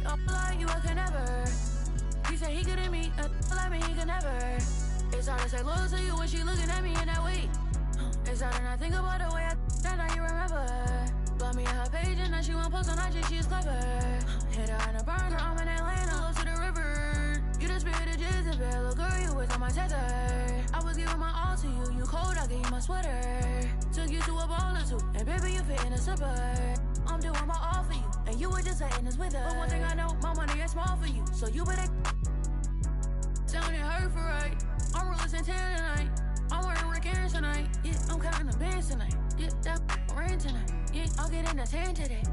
don't like you, I can never. He said he couldn't meet a like me, he could never. It's hard to say loyal to you when she looking at me in that way. It's hard to not think about the way I that now you remember. Block me on her page and now she won't post on IG, she's clever. Hit her in a burner, I'm in Atlanta, close to the river. You the spirit of Jezebel, little girl, you was on my tether. I was giving my all to you, you cold, I gave you my sweater. Took you to a ball or two, and baby, you fit in a slipper. I'm doing my all for you, and you were just letting us with her. But one thing I know, my money is small for you, so you better sounding hurt for right. I'm real Santana tonight. I'm wearing Rick Aaron tonight. Yeah, I'm counting the bands tonight. Yeah, that rain tonight. Yeah, I'll get in the 10 today.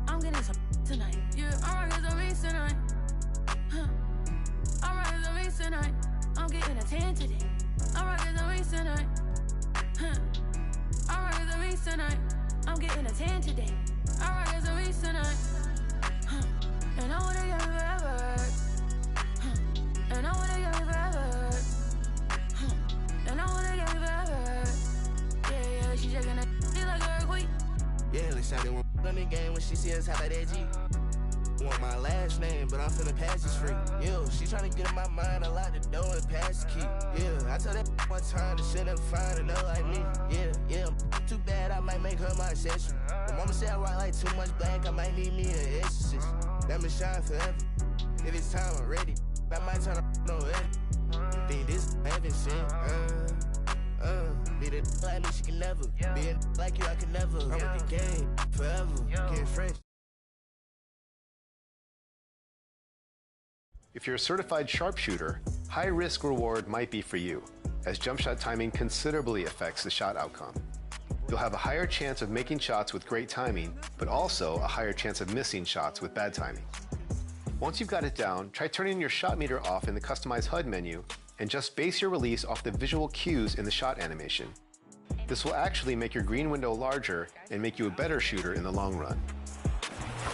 I'm getting some tonight. Yeah, I'm rocking some beats tonight. Huh. I'm rocking some beats tonight. I'm getting a 10 today. I'm rocking some beats tonight. Huh. I'm rocking some beats tonight. I'm getting a 10 today. I'm rocking some beats tonight. Huh. And I wanna get me forever. Huh. And I wanna get me forever. Huh. And I wanna get me forever. Yeah, yeah, she shaking that like a earthquake. Yeah, let's shout it on the game when she see us have that G. Want my last name, but I'm finna pass it free. Yo, she tryna get in my mind, I lock the door and pass the key. Yeah, I told that one time, the shit ain't fine enough like me. Yeah, too bad, I might make her my accessory. My mama said I rock like too much black, I might need me an exorcist. Let me shine forever. If it's time, I'm ready. I might turn up no edit. Think this heaven sent. Be the like me, she can never. Be a like you, I can never. I'm with the game forever. Getting fresh. If you're a certified sharpshooter, high risk reward might be for you, as jump shot timing considerably affects the shot outcome. You'll have a higher chance of making shots with great timing, but also a higher chance of missing shots with bad timing. Once you've got it down, try turning your shot meter off in the Customize HUD menu and just base your release off the visual cues in the shot animation. This will actually make your green window larger and make you a better shooter in the long run.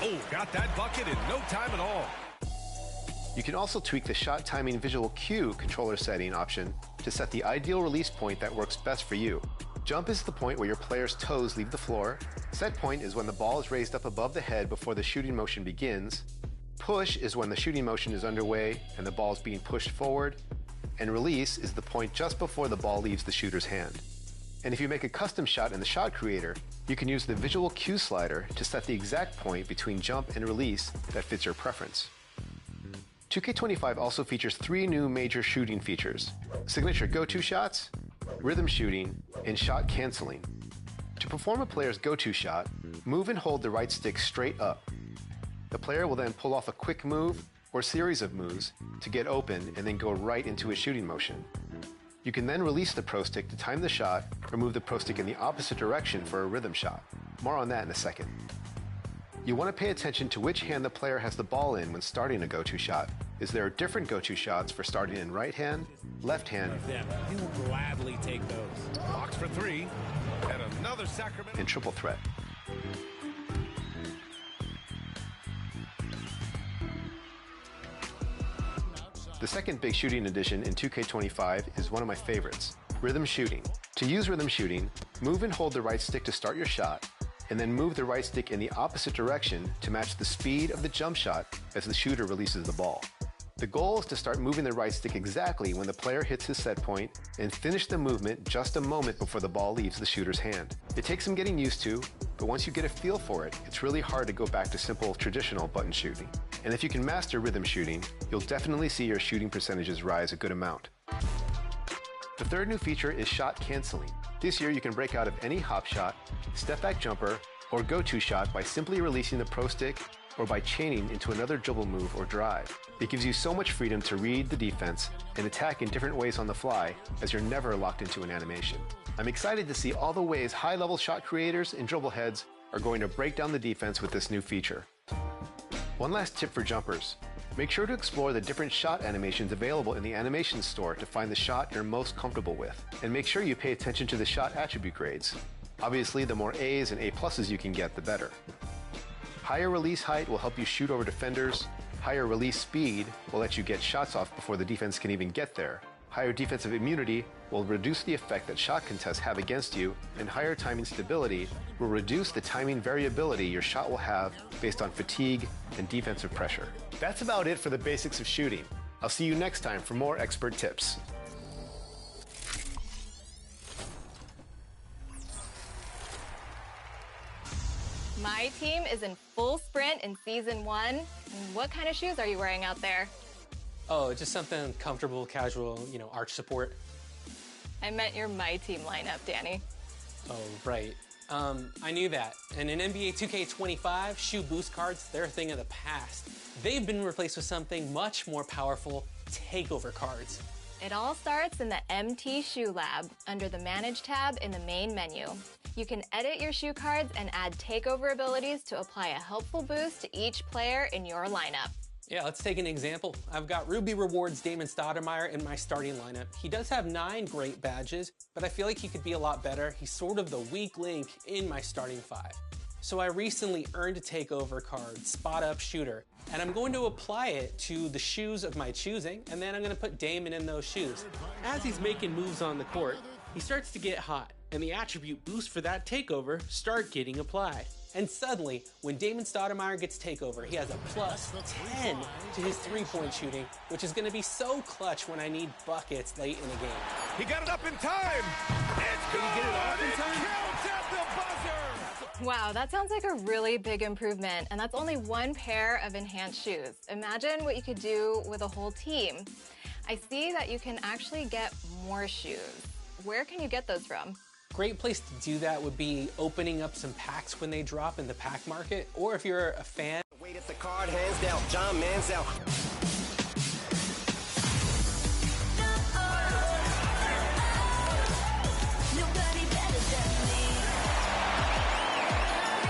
Oh, got that bucket in no time at all. You can also tweak the shot timing visual cue controller setting option to set the ideal release point that works best for you. Jump is the point where your player's toes leave the floor. Set point is when the ball is raised up above the head before the shooting motion begins. Push is when the shooting motion is underway and the ball is being pushed forward. And release is the point just before the ball leaves the shooter's hand. And if you make a custom shot in the shot creator, you can use the visual cue slider to set the exact point between jump and release that fits your preference. 2K25 also features 3 new major shooting features: signature go-to shots, rhythm shooting, and shot canceling. To perform a player's go-to shot, move and hold the right stick straight up. The player will then pull off a quick move or series of moves to get open and then go right into a shooting motion. You can then release the pro stick to time the shot or move the pro stick in the opposite direction for a rhythm shot. More on that in a second. You want to pay attention to which hand the player has the ball in when starting a go-to shot, as there are different go-to shots for starting in right hand, left hand, He will gladly take those. Box for 3, and another Sacramento. and triple threat. The second big shooting addition in 2K25 is one of my favorites, rhythm shooting. To use rhythm shooting, move and hold the right stick to start your shot, and then move the right stick in the opposite direction to match the speed of the jump shot as the shooter releases the ball. The goal is to start moving the right stick exactly when the player hits his set point and finish the movement just a moment before the ball leaves the shooter's hand. It takes some getting used to, but once you get a feel for it, it's really hard to go back to simple traditional button shooting. And if you can master rhythm shooting, you'll definitely see your shooting percentages rise a good amount. The third new feature is shot canceling. This year you can break out of any hop shot, step back jumper, or go-to shot by simply releasing the pro stick or by chaining into another dribble move or drive. It gives you so much freedom to read the defense and attack in different ways on the fly, as you're never locked into an animation. I'm excited to see all the ways high-level shot creators and dribble heads are going to break down the defense with this new feature. One last tip for jumpers. Make sure to explore the different shot animations available in the animation store to find the shot you're most comfortable with. And make sure you pay attention to the shot attribute grades. Obviously, the more A's and A+ you can get, the better. Higher release height will help you shoot over defenders. Higher release speed will let you get shots off before the defense can even get there. Higher defensive immunity will reduce the effect that shot contests have against you, and higher timing stability will reduce the timing variability your shot will have based on fatigue and defensive pressure. That's about it for the basics of shooting. I'll see you next time for more expert tips. My team is in full sprint in season 1. What kind of shoes are you wearing out there? Oh, just something comfortable, casual, arch support. I meant your My Team lineup, Danny. Oh, right. I knew that. And in NBA 2K25, shoe boost cards, they're a thing of the past. They've been replaced with something much more powerful, takeover cards. It all starts in the MT Shoe Lab under the Manage tab in the main menu. You can edit your shoe cards and add takeover abilities to apply a helpful boost to each player in your lineup. Yeah, let's take an example. I've got Ruby Rewards Damon Stoudemire in my starting lineup. He does have 9 great badges, but I feel like he could be a lot better. He's sort of the weak link in my starting 5. So I recently earned a takeover card, Spot Up Shooter, and I'm going to apply it to the shoes of my choosing, and then I'm going to put Damon in those shoes. As he's making moves on the court, he starts to get hot, and the attribute boosts for that takeover start getting applied. And suddenly, when Damon Stoudemire gets takeover, he has a plus 10 to his three-point shooting, which is going to be so clutch when I need buckets late in the game. He got it up in time. It's good. Get it off in time. Counts at the buzzer. Wow, that sounds like a really big improvement, and that's only one pair of enhanced shoes. Imagine what you could do with a whole team. I see that you can actually get more shoes. Where can you get those from? Great place to do that would be opening up some packs when they drop in the pack market, or if you're a fan. Wait at the card, hands down, John Manziel. Nobody better than me. Nobody better than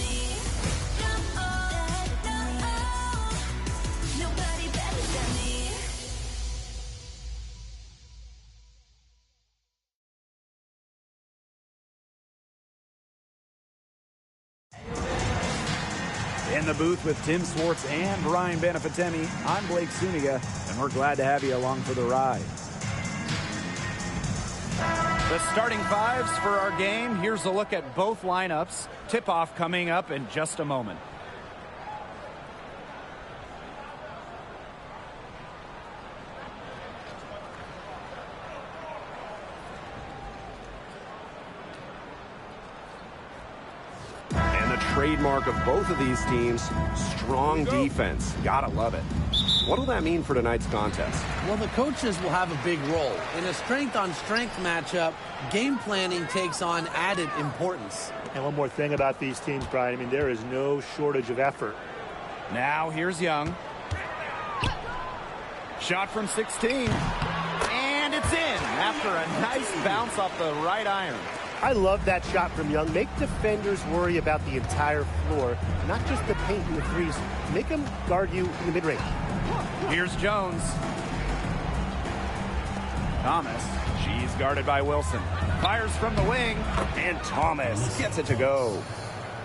me. Nobody better than me. In the booth with Tim Swartz and Ryan Benefitemi, I'm Blake Suniga, and we're glad to have you along for the ride. The starting 5s for our game. Here's a look at both lineups. Tip-off coming up in just a moment. And the trademark of both of these teams, strong defense. Gotta love it. What'll that mean for tonight's contest? Well, the coaches will have a big role. In a strength-on-strength matchup, game planning takes on added importance. And one more thing about these teams, Brian, I mean, there is no shortage of effort. Now here's Young. Shot from 16. And it's in after a nice bounce off the right iron. I love that shot from Young. Make defenders worry about the entire floor, not just the paint and the threes. Make them guard you in the mid-range. Here's Jones. Thomas. She's guarded by Wilson. Fires from the wing. And Thomas gets it to go.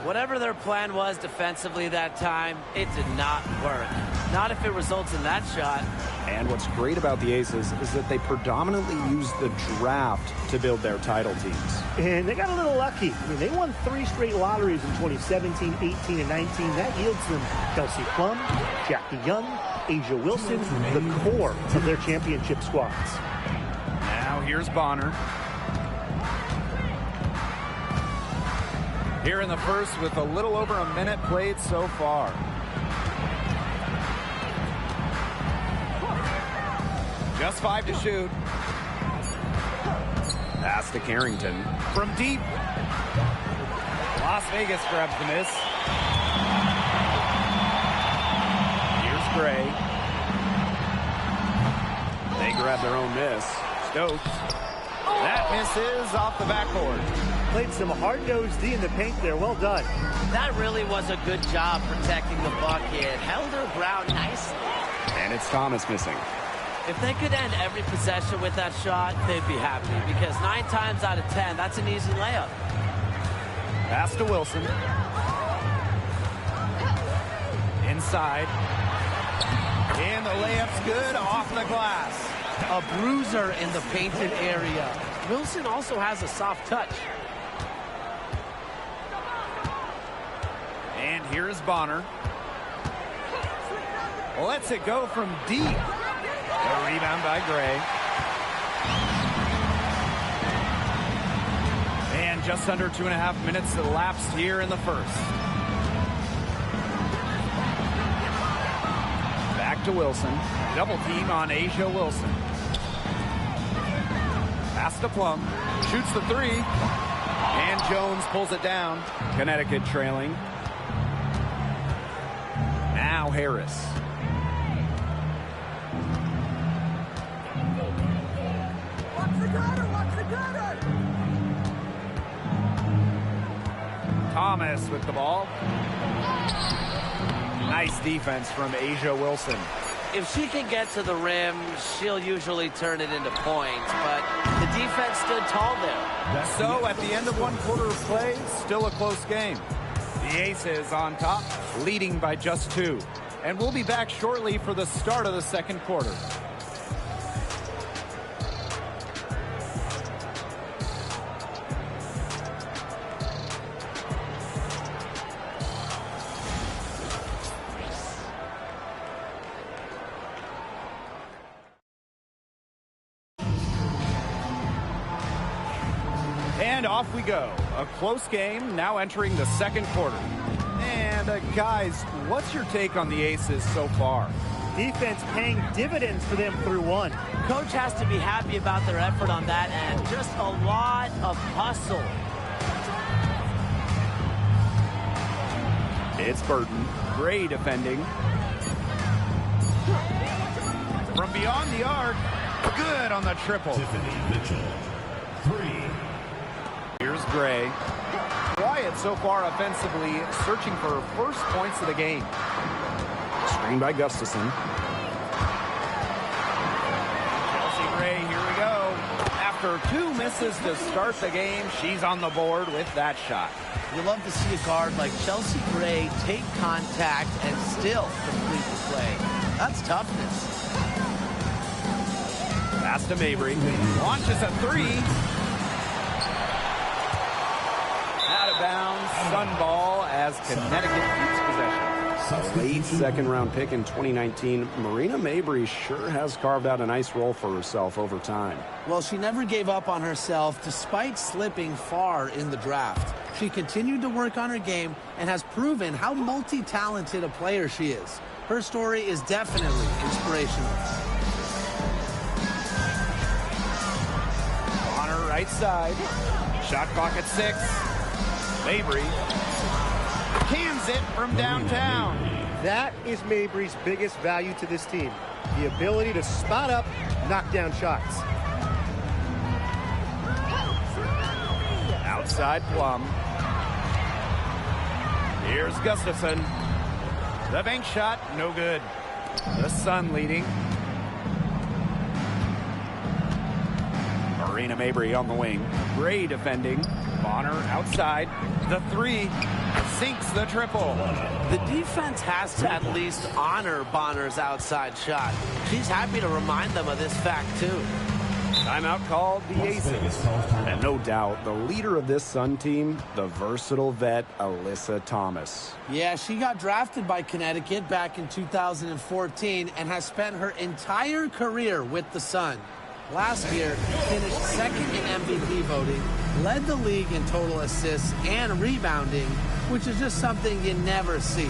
Whatever their plan was defensively that time, it did not work. Not if it results in that shot. And what's great about the Aces is that they predominantly use the draft to build their title teams. And they got a little lucky. I mean, they won 3 straight lotteries in 2017, 18, and 19. That yields them Kelsey Plum, Jackie Young, Asia Wilson, the core of their championship squads. Now here's Bonner. Here in the first with a little over a minute played so far. Just 5 to shoot. Pass to Carrington. From deep. Las Vegas grabs the miss. Here's Gray. They grab their own miss. Stokes. That misses off the backboard. Played some hard-nosed D in the paint there. Well done. That really was a good job protecting the bucket. Held her ground nicely. And it's Thomas missing. If they could end every possession with that shot, they'd be happy, because 9 times out of 10, that's an easy layup. Pass to Wilson. Inside. And the layup's good off the glass. A bruiser in the painted area. Wilson also has a soft touch. And here's Bonner. Lets it go from deep. A rebound by Gray. And just under 2.5 minutes elapsed here in the first. Back to Wilson. Double team on Asia Wilson. Pass to Plum. Shoots the 3. And Jones pulls it down. Connecticut trailing. Now Harris. Thomas with the ball. Nice defense from Asia Wilson. If she can get to the rim, she'll usually turn it into points, but the defense stood tall there. So at the end of one quarter of play, still a close game. The Aces on top, leading by just 2. And we'll be back shortly for the start of the second quarter. And off we go. A close game now entering the second quarter. And guys, what's your take on the Aces so far? Defense paying dividends for them through 1. Coach has to be happy about their effort on that end. Just a lot of hustle. It's Burton. Gray defending. From beyond the arc. Good on the triple. Tiffany Mitchell. 3. Here's Gray. Quiet so far offensively, searching for first points of the game. Screen by Gustafson. Chelsea Gray, here we go. After 2 misses to start the game, she's on the board with that shot. You love to see a guard like Chelsea Gray take contact and still complete the play. That's toughness. Pass to Mabry. Launches a 3. Out of bounds. Sun ball as Connecticut keeps possession. A late second-round pick in 2019, Marina Mabry sure has carved out a nice role for herself over time. Well, she never gave up on herself despite slipping far in the draft. She continued to work on her game and has proven how multi-talented a player she is. Her story is definitely inspirational. On her right side. Shot clock at 6. Mabry cans it from downtown. That is Mabry's biggest value to this team. The ability to spot up, knock down shots. Outside Plum. Here's Gustafson. The bank shot, no good. The Sun leading. Marina Mabry on the wing. Gray defending. Bonner outside. The 3 sinks the triple. The defense has to at least honor Bonner's outside shot. She's happy to remind them of this fact, too. Timeout called the Aces. And no doubt, the leader of this Sun team, the versatile vet, Alyssa Thomas. Yeah, she got drafted by Connecticut back in 2014 and has spent her entire career with the Sun. Last year, finished second in MVP voting, led the league in total assists and rebounding, which is just something you never see.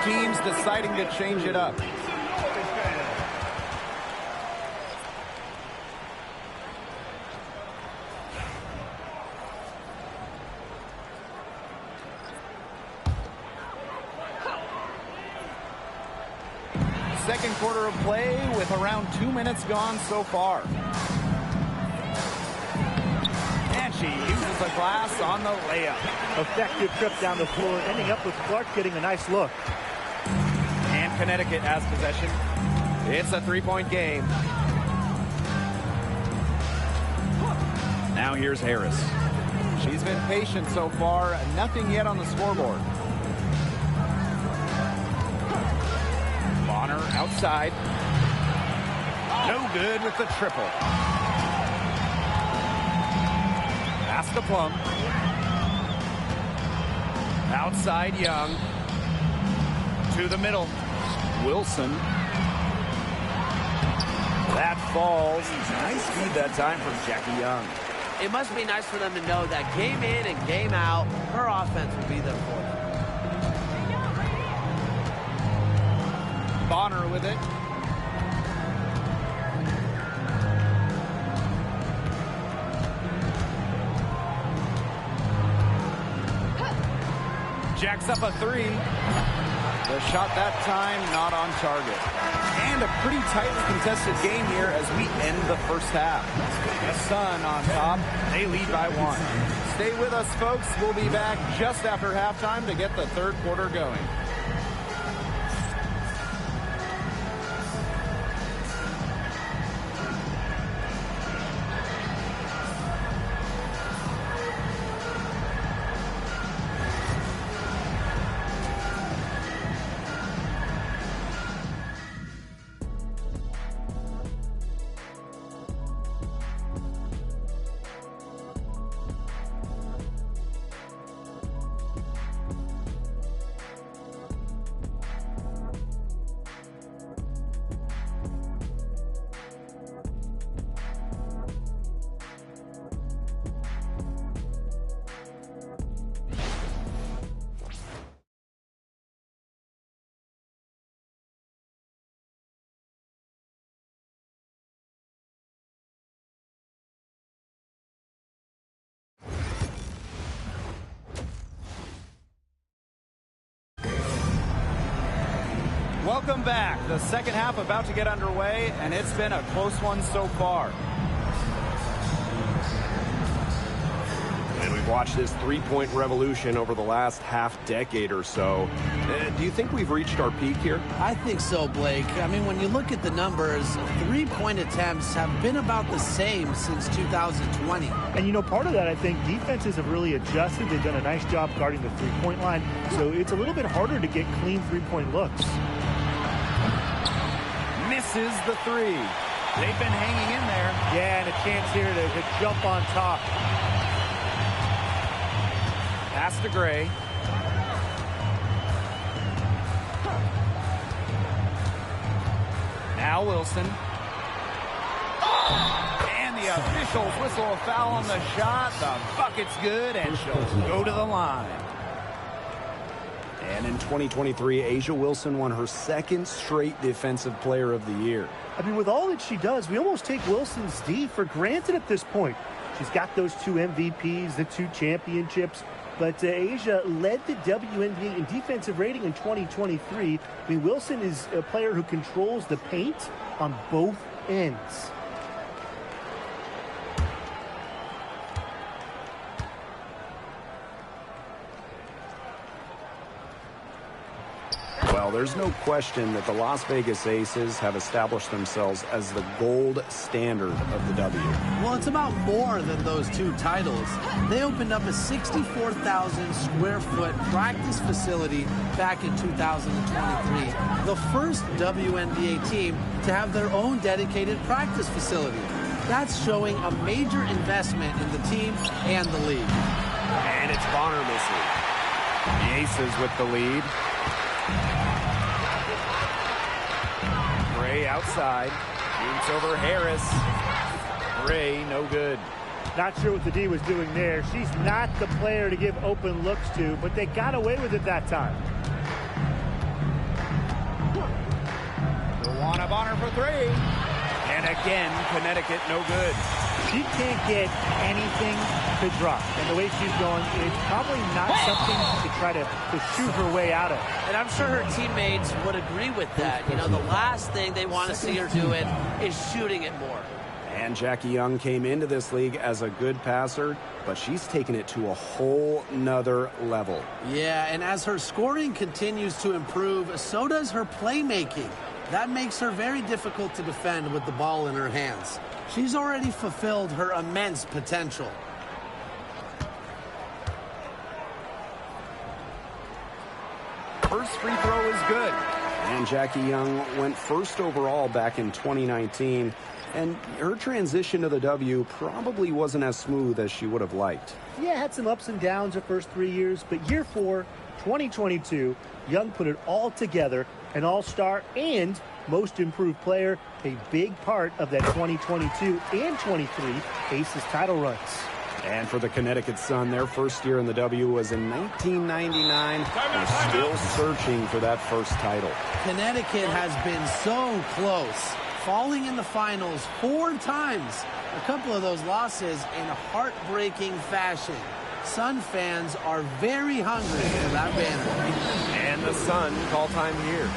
teams deciding to change it up. Second quarter of play with around 2 minutes gone so far. And she uses the glass on the layup. Effective trip down the floor, ending up with Clark getting a nice look. And Connecticut has possession. It's a three-point game. Now here's Harris. She's been patient so far. Nothing yet on the scoreboard. Bonner outside. No good with the triple. Pass to Plum. Outside Young. To the middle. Wilson. That falls. Nice feed that time from Jackie Young. It must be nice for them to know that game in and game out, her offense will be there for them. Bonner with it. Jacks up a three. The shot that time not on target. And a pretty tightly contested game here as we end the first half. The Sun on top. They lead by 1. Stay with us, folks. We'll be back just after halftime to get the third quarter going. Welcome back. The second half about to get underway, and it's been a close one so far. And we've watched this three-point revolution over the last half-decade or so. Do you think we've reached our peak here? I think so, Blake. I mean, when you look at the numbers, three-point attempts have been about the same since 2020. And, you know, part of that, I think, defenses have really adjusted. They've done a nice job guarding the three-point line, so it's a little bit harder to get clean three-point looks. Misses the three. They've been hanging in there. Yeah, and a chance here to jump on top. Pass to Gray. Now Wilson. And the officials whistle a foul on the shot. The bucket's good, and she'll go to the line. And in 2023, A'ja Wilson won her second straight Defensive Player of the Year. I mean, with all that she does, we almost take Wilson's D for granted at this point. She's got those 2 MVPs, the 2 championships, but A'ja led the WNBA in defensive rating in 2023. I mean, Wilson is a player who controls the paint on both ends. Well, there's no question that the Las Vegas Aces have established themselves as the gold standard of the W. Well, it's about more than those 2 titles. They opened up a 64,000 square foot practice facility back in 2023. The first WNBA team to have their own dedicated practice facility. That's showing a major investment in the team and the league. And it's Bonner missing. The Aces with the lead. Gray outside. Shoots over Harris. Gray, no good. Not sure what the D was doing there. She's not the player to give open looks to, but they got away with it that time. DeWanna Bonner for three. And again, Connecticut no good. She can't get anything to drop. And the way she's going, it's probably not something to try to shoot her way out of. And I'm sure her teammates would agree with that. You know, the last thing they want to see her doing is shooting it more. And Jackie Young came into this league as a good passer, but she's taken it to a whole nother level. Yeah, and as her scoring continues to improve, so does her playmaking. That makes her very difficult to defend with the ball in her hands. She's already fulfilled her immense potential. First free throw is good. And Jackie Young went first overall back in 2019. And her transition to the W probably wasn't as smooth as she would have liked. Yeah, had some ups and downs her first 3 years, but year 4, 2022, Young put it all together, an all-star and most improved player, a big part of that 2022 and 23 Aces title runs. And for the Connecticut Sun, their first year in the W was in 1999. They're still searching for that first title. Connecticut has been so close, falling in the finals 4 times. A couple of those losses in heartbreaking fashion. Sun fans are very hungry for that banner. And the Sun call time here.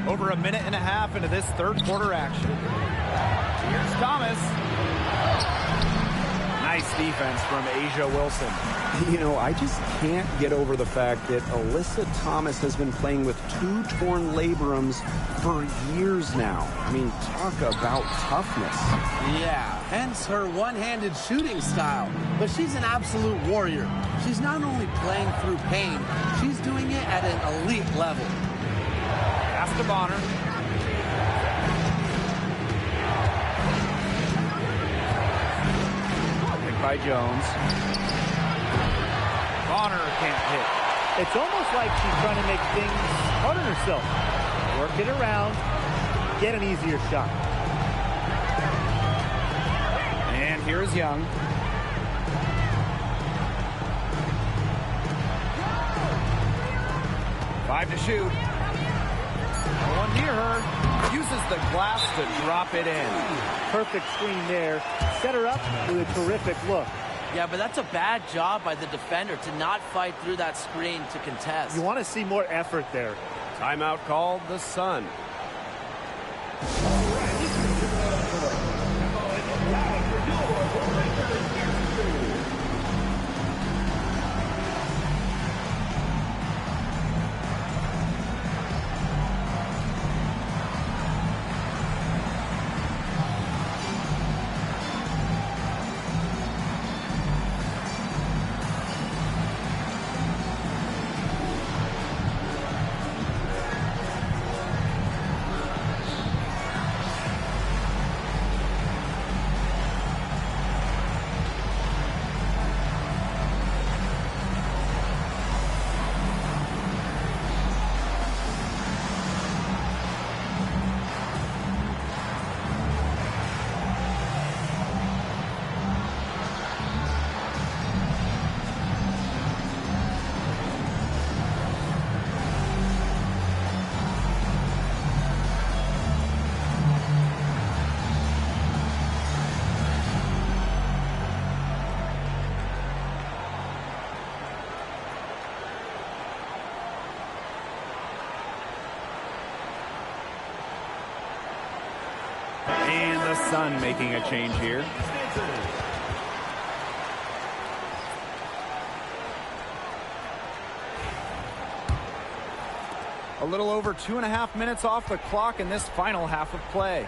Over a minute and a half into this third quarter action. Here's Thomas. Nice defense from A'ja Wilson. You know, I just can't get over the fact that Alyssa Thomas has been playing with 2 torn labrums for years now. I mean, talk about toughness. Yeah, hence her one-handed shooting style. But she's an absolute warrior. She's not only playing through pain, she's doing it at an elite level. Pass to Bonner. Picked by Jones. Bonner can't hit. It's almost like she's trying to make things hard on herself. Work it around, get an easier shot. And here is Young. Five to shoot. No one near her. Uses the glass to drop it in. Perfect screen there. Set her up with a terrific look. Yeah, but that's a bad job by the defender to not fight through that screen to contest. You want to see more effort there. Timeout called the Sun. Sun making a change here. A little over 2.5 minutes off the clock in this final half of play.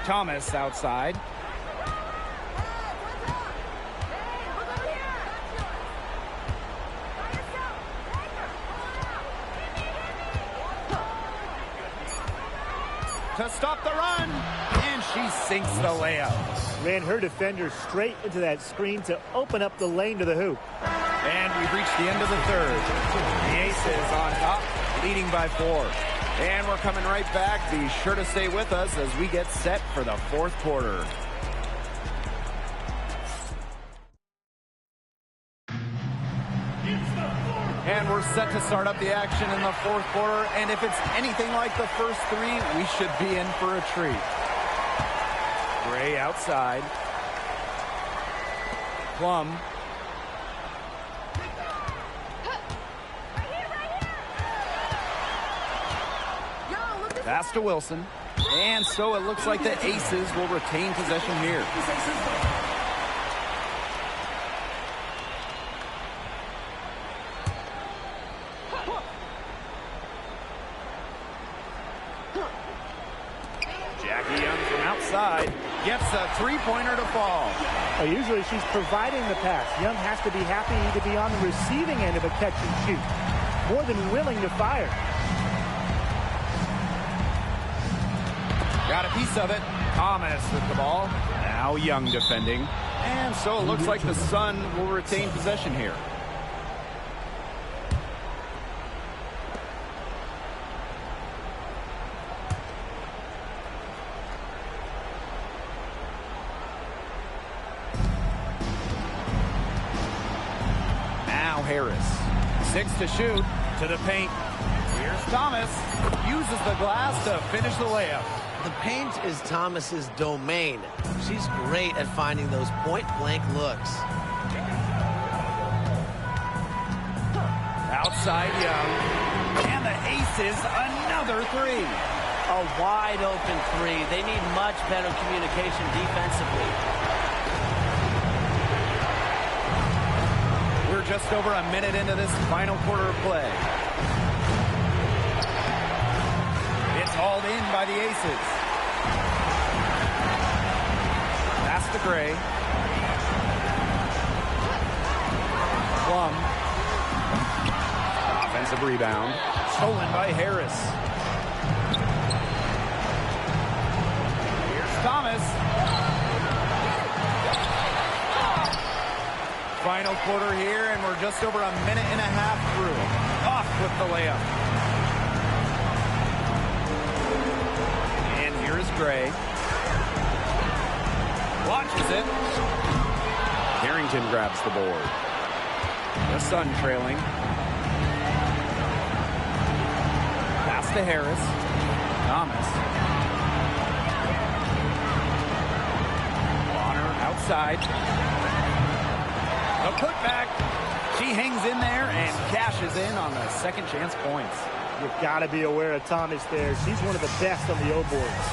Thomas outside. To stop the run, and she sinks the layup. Ran her defender straight into that screen to open up the lane to the hoop. And we've reached the end of the third. The Aces on top, leading by 4. And we're coming right back. Be sure to stay with us as we get set for the fourth quarter. And we're set to start up the action in the fourth quarter. And if it's anything like the first 3, we should be in for a treat. Gray outside. Plum. Pass to Wilson. And so it looks like the Aces will retain possession here. Jackie Young from outside gets a three-pointer to fall. Usually she's providing the pass. Young has to be happy to be on the receiving end of a catch and shoot. More than willing to fire. Got a piece of it. Thomas with the ball. Now Young defending. And so it looks like the Sun will retain possession here. Now Harris. 6 to shoot. To the paint. Here's Thomas. Uses the glass to finish the layup. The paint is Thomas's domain. She's great at finding those point-blank looks. Outside Young. And the Aces, another 3. A wide-open 3. They need much better communication defensively. We're just over a minute into this final quarter of play. It's hauled in by the Aces. Pass to Gray. Plum. Offensive rebound. Stolen by Harris. Here's Thomas. Final quarter here, and we're just over a minute and a half through. Off with the layup. And here is Gray. Watches it. Harrington grabs the board. The Sun trailing. Pass to Harris. Thomas. Bonner outside. The putback. She hangs in there and cashes in on the second chance points. You've got to be aware of Thomas there. She's one of the best on the O-boards.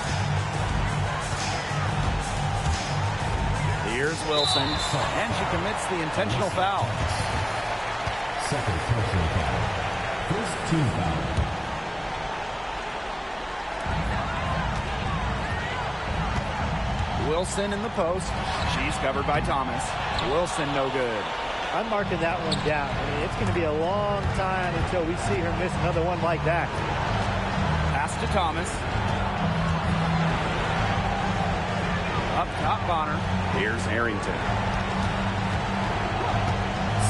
Here's Wilson, and she commits the intentional foul. Second personal foul. First team foul. Wilson in the post. She's covered by Thomas. Wilson no good. I'm marking that one down. I mean, it's going to be a long time until we see her miss another one like that. Pass to Thomas. Up top, Bonner. Here's Harrington.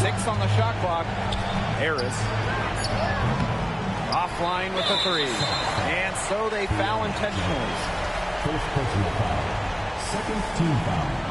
6 on the shot clock. Harris. Offline with the 3. And so they foul intentionally. First personal foul. Second team foul.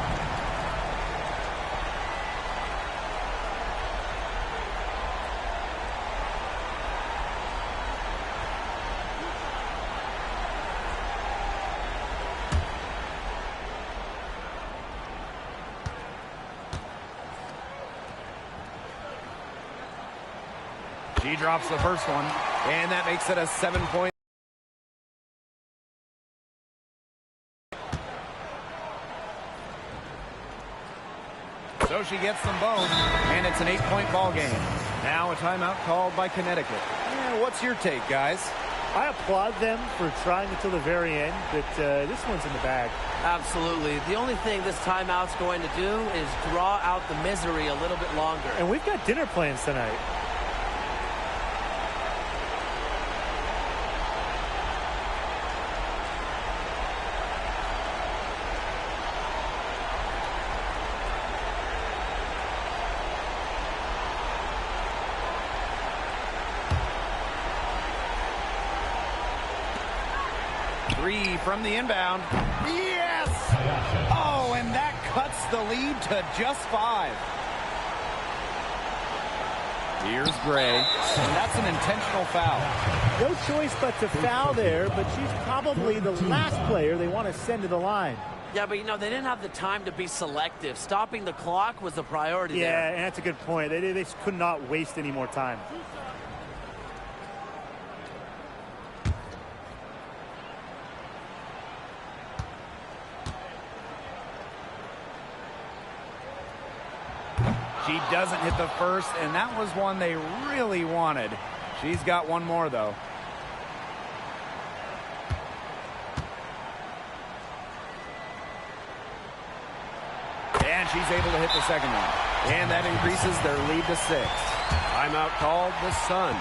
She drops the first one, and that makes it a 7-point So she gets them both, and it's an 8-point ball game. Now a timeout called by Connecticut. What's your take, guys? I applaud them for trying until the very end, but this one's in the bag. Absolutely. The only thing this timeout's going to do is draw out the misery a little bit longer. And we've got dinner plans tonight. Three from the inbound. Yes! Oh, and that cuts the lead to just 5. Here's Gray, and that's an intentional foul. No choice but to foul there, but she's probably the last player they want to send to the line. Yeah, but, you know, they didn't have the time to be selective. Stopping the clock was the priority there. Yeah, and that's a good point. They could not waste any more time. She doesn't hit the first, and that was one they really wanted. She's got one more, though. And she's able to hit the second one. And that increases their lead to 6. Timeout called the Sun.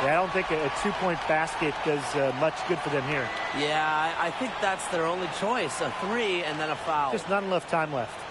Yeah, I don't think a 2-point basket does much good for them here. Yeah, I think that's their only choice, a 3 and then a foul. Just not enough time left.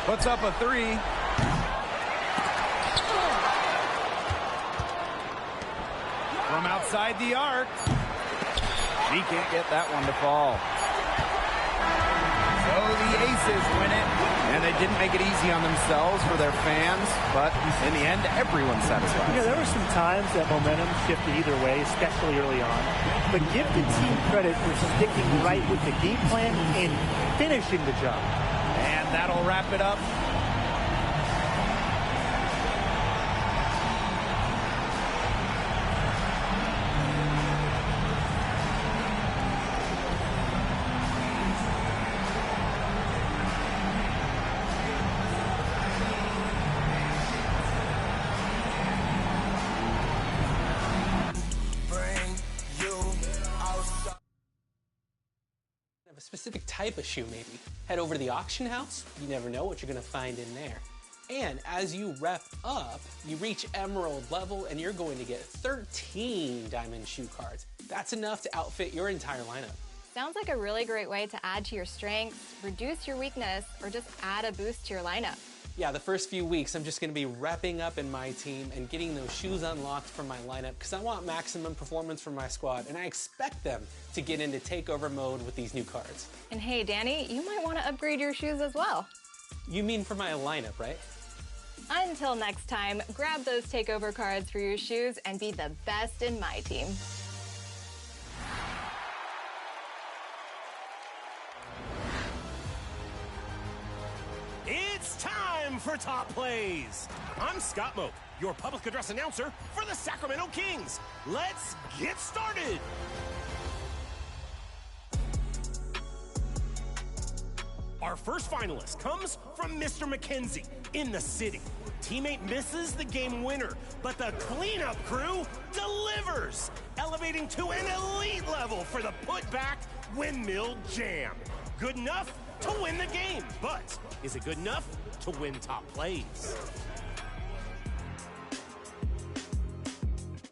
Puts up a 3. From outside the arc. She can't get that one to fall. So the Aces win it. And they didn't make it easy on themselves for their fans, but in the end, everyone's satisfied. You know, there were some times that momentum shifted either way, especially early on. But give the team credit for sticking right with the game plan and finishing the job. And that'll wrap it up. A specific type of shoe, maybe. Head over to the auction house. You never know what you're going to find in there. And as you rep up, you reach emerald level and you're going to get 13 diamond shoe cards. That's enough to outfit your entire lineup. Sounds like a really great way to add to your strengths, reduce your weakness, or just add a boost to your lineup. Yeah, the first few weeks, I'm just going to be repping up in my team and getting those shoes unlocked for my lineup because I want maximum performance from my squad, and I expect them to get into takeover mode with these new cards. And hey, Danny, you might want to upgrade your shoes as well. You mean for my lineup, right? Until next time, grab those takeover cards for your shoes and be the best in my team. time for Top Plays. I'm Scott Moak, your public address announcer for the Sacramento Kings. Let's get started. Our first finalist comes from Mr. McKenzie in the city. Teammate misses the game winner, but the cleanup crew delivers, elevating to an elite level for the putback windmill jam. Good enough to win the game, but is it good enough to win Top Plays?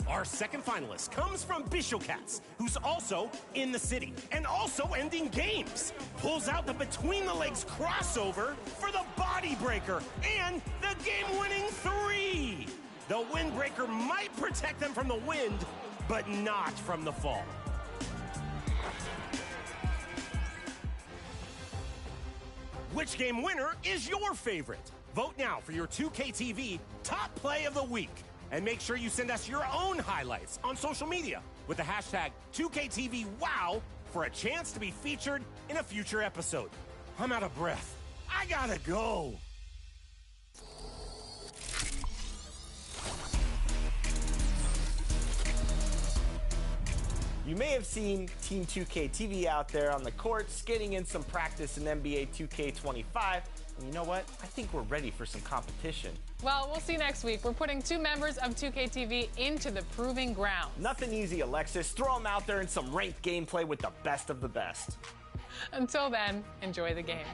Our second finalist comes from Bishocats, who's also in the city and also ending games. Pulls out the between-the-legs crossover for the body breaker and the game-winning 3. The windbreaker might protect them from the wind, but not from the fall. Which game winner is your favorite? Vote now for your 2KTV Top Play of the Week. And make sure you send us your own highlights on social media with the hashtag 2KTVWOW for a chance to be featured in a future episode. I'm out of breath. I gotta go. You may have seen Team 2KTV out there on the courts getting in some practice in NBA 2K25. And you know what? I think we're ready for some competition. Well, we'll see next week. We're putting 2 members of 2KTV into the proving ground. Nothing easy, Alexis. Throw them out there in some ranked gameplay with the best of the best. Until then, enjoy the game.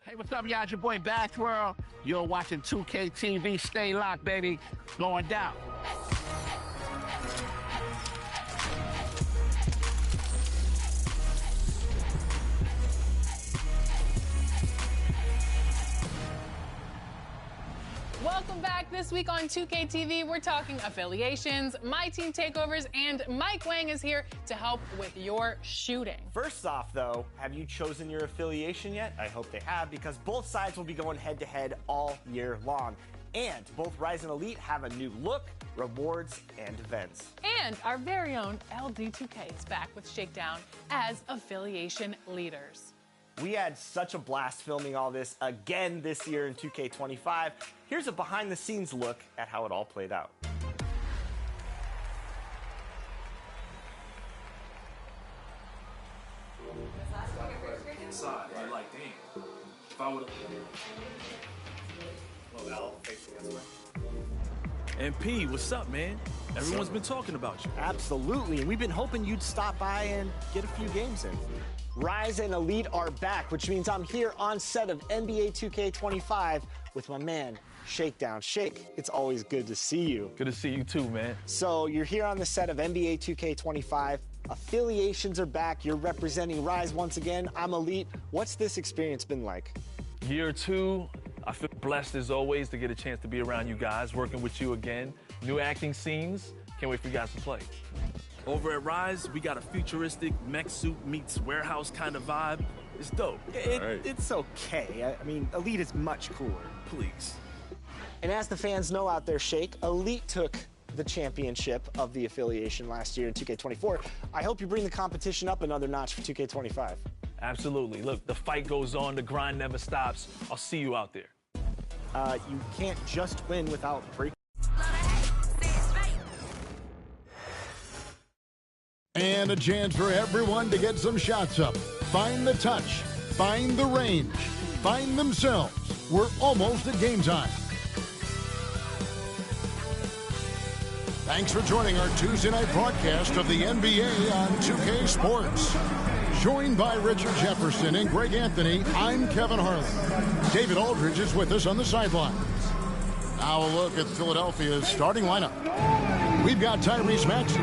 Hey, what's up, y'all? It's your boy Bathworld. You're watching 2KTV. Stay locked, baby. Going down. Welcome back. This week on 2KTV, we're talking affiliations, my team takeovers, and Mike Wang is here to help with your shooting. First off, though, have you chosen your affiliation yet? I hope they have, because both sides will be going head-to-head all year long. And both Rise and Elite have a new look, rewards, and events. And our very own LD2K is back with Shakedown as affiliation leaders. We had such a blast filming all this again this year in 2K25. Here's a behind-the-scenes look at how it all played out. Inside, you're like, damn. If I would've... Well, Al, facing this way. And P, what's up, man? Everyone's been talking about you. Absolutely, and we've been hoping you'd stop by and get a few games in. Rise and Elite are back, which means I'm here on set of NBA 2K25 with my man, Shakedown. Shake, it's always good to see you. Good to see you too, man. So you're here on the set of NBA 2K25. Affiliations are back. You're representing Rise once again. I'm Elite. What's this experience been like? Year 2, I feel blessed as always to get a chance to be around you guys, working with you again. New acting scenes. Can't wait for you guys to play. Over at Rise, we got a futuristic mech suit meets warehouse kind of vibe. It's dope. It's okay. I mean, Elite is much cooler. Please. And as the fans know out there, Shake, Elite took the championship of the affiliation last year in 2K24. I hope you bring the competition up another notch for 2K25. Absolutely. Look, the fight goes on. The grind never stops. I'll see you out there. You can't just win without breaking. And a chance for everyone to get some shots up. Find the touch. Find the range. Find themselves. We're almost at game time. Thanks for joining our Tuesday night broadcast of the NBA on 2K Sports. Joined by Richard Jefferson and Greg Anthony, I'm Kevin Harlan. David Aldridge is with us on the sidelines. Now a look at Philadelphia's starting lineup. We've got Tyrese Maxey,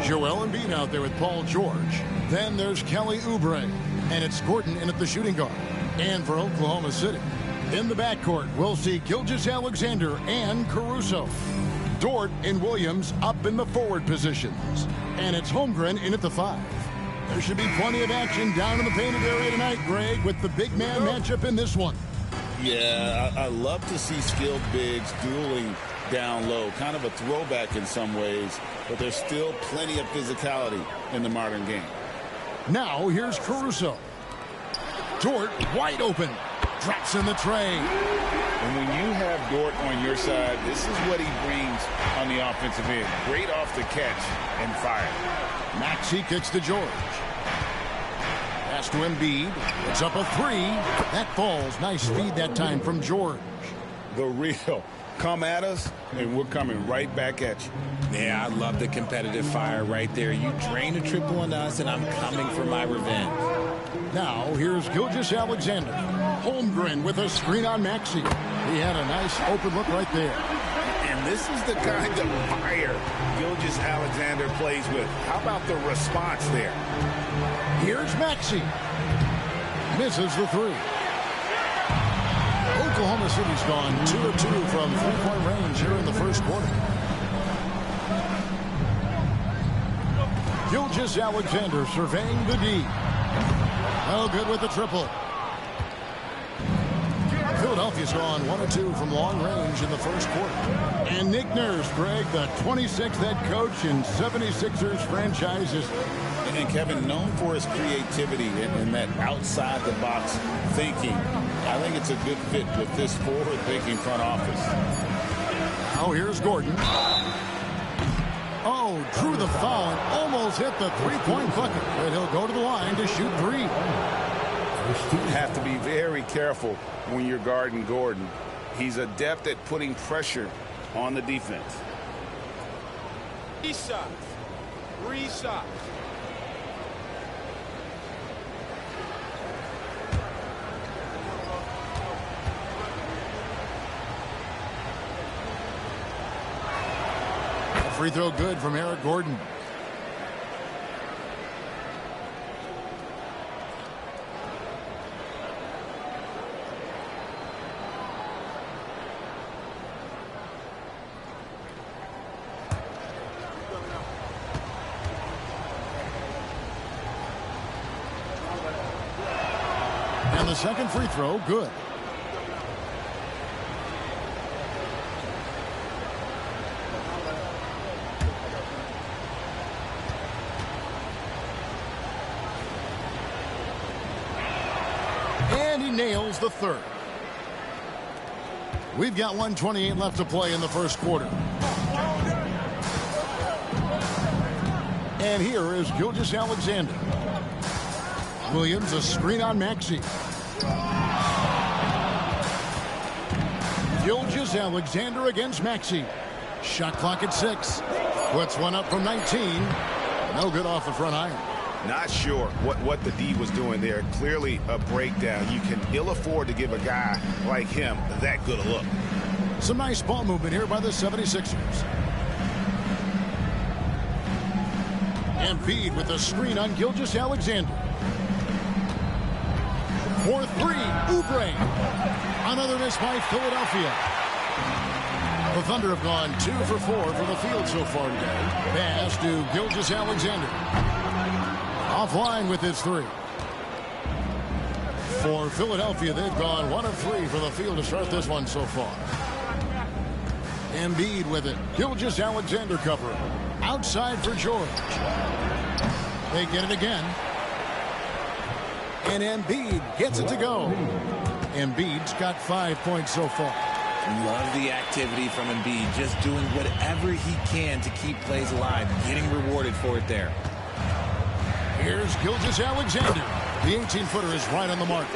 Joel Embiid out there with Paul George. Then there's Kelly Oubre, and it's Gordon in at the shooting guard. And for Oklahoma City, in the backcourt, we'll see Gilgeous-Alexander and Caruso. Dort and Williams up in the forward positions. And it's Holmgren in at the 5. There should be plenty of action down in the painted area tonight, Greg, with the big man matchup in this one. Yeah, I love to see skilled bigs dueling down low. Kind of a throwback in some ways, but there's still plenty of physicality in the modern game. Now, here's Caruso. Dort wide open. Drops in the tray. And when you have Dort on your side, this is what he brings on the offensive end. Great off the catch and fire. Maxey kicks to George. Pass to Embiid. It's up a three. That falls. Nice feed that time from George. The real. Come at us, and we're coming right back at you. Yeah, I love the competitive fire right there. You drain a triple on us, and I'm coming for my revenge. Now, here's Gilgeous-Alexander. Holmgren with a screen on Maxey. He had a nice open look right there. And this is the kind of fire Gilgeous-Alexander plays with. How about the response there? Here's Maxey. Misses the three. Oklahoma City's gone 2 of 2 from three-point range here in the first quarter. Gilgeous-Alexander surveying the D. No good with the triple. Philadelphia's gone 1 of 2 from long range in the first quarter. And Nick Nurse, Greg, the 26th head coach in 76ers franchises. And Kevin, known for his creativity and that outside-the-box thinking, I think it's a good fit with this forward-thinking front office. Now here's Gordon. Oh, drew the foul and almost hit the three-point bucket. But he'll go to the line to shoot three. You have to be very careful when you're guarding Gordon. He's adept at putting pressure on the defense. 3 shots. 3 shots. Free throw good from Eric Gordon. And the second free throw, good. And he nails the third. We've got 1:28 left to play in the first quarter. And here is Gilgeous-Alexander. Williams, a screen on Maxey. Gilgeous-Alexander against Maxey. Shot clock at 6. Puts one up from 19. No good off the front iron. Not sure what the D was doing there. Clearly a breakdown. You can ill afford to give a guy like him that good a look. Some nice ball movement here by the 76ers. Embiid with a screen on Gilgeous-Alexander. For three, Oubre. Another miss by Philadelphia. The Thunder have gone 2 for 4 from the field so far today. Pass to Gilgeous-Alexander. Offline with his three. For Philadelphia, they've gone 1 of 3 from the field to start this one so far. Embiid with it. Gilgeous-Alexander covering. Outside for George. They get it again. And Embiid gets it to go. Embiid's got 5 points so far. Love the activity from Embiid. Just doing whatever he can to keep plays alive. Getting rewarded for it there. Here's Gilgeous-Alexander. The 18-footer is right on the mark.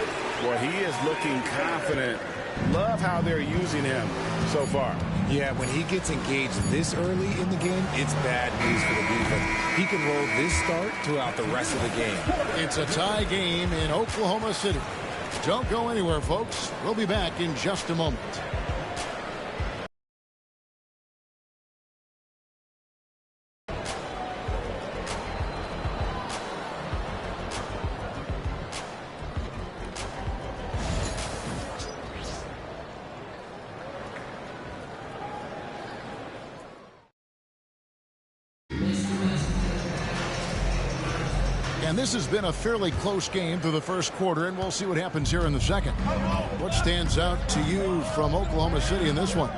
Well, he is looking confident. Love how they're using him so far. Yeah, when he gets engaged this early in the game, it's bad news for the defense. He can roll this start throughout the rest of the game. It's a tie game in Oklahoma City. Don't go anywhere, folks. We'll be back in just a moment. And this has been a fairly close game through the first quarter, and we'll see what happens here in the second. What stands out to you from Oklahoma City in this one?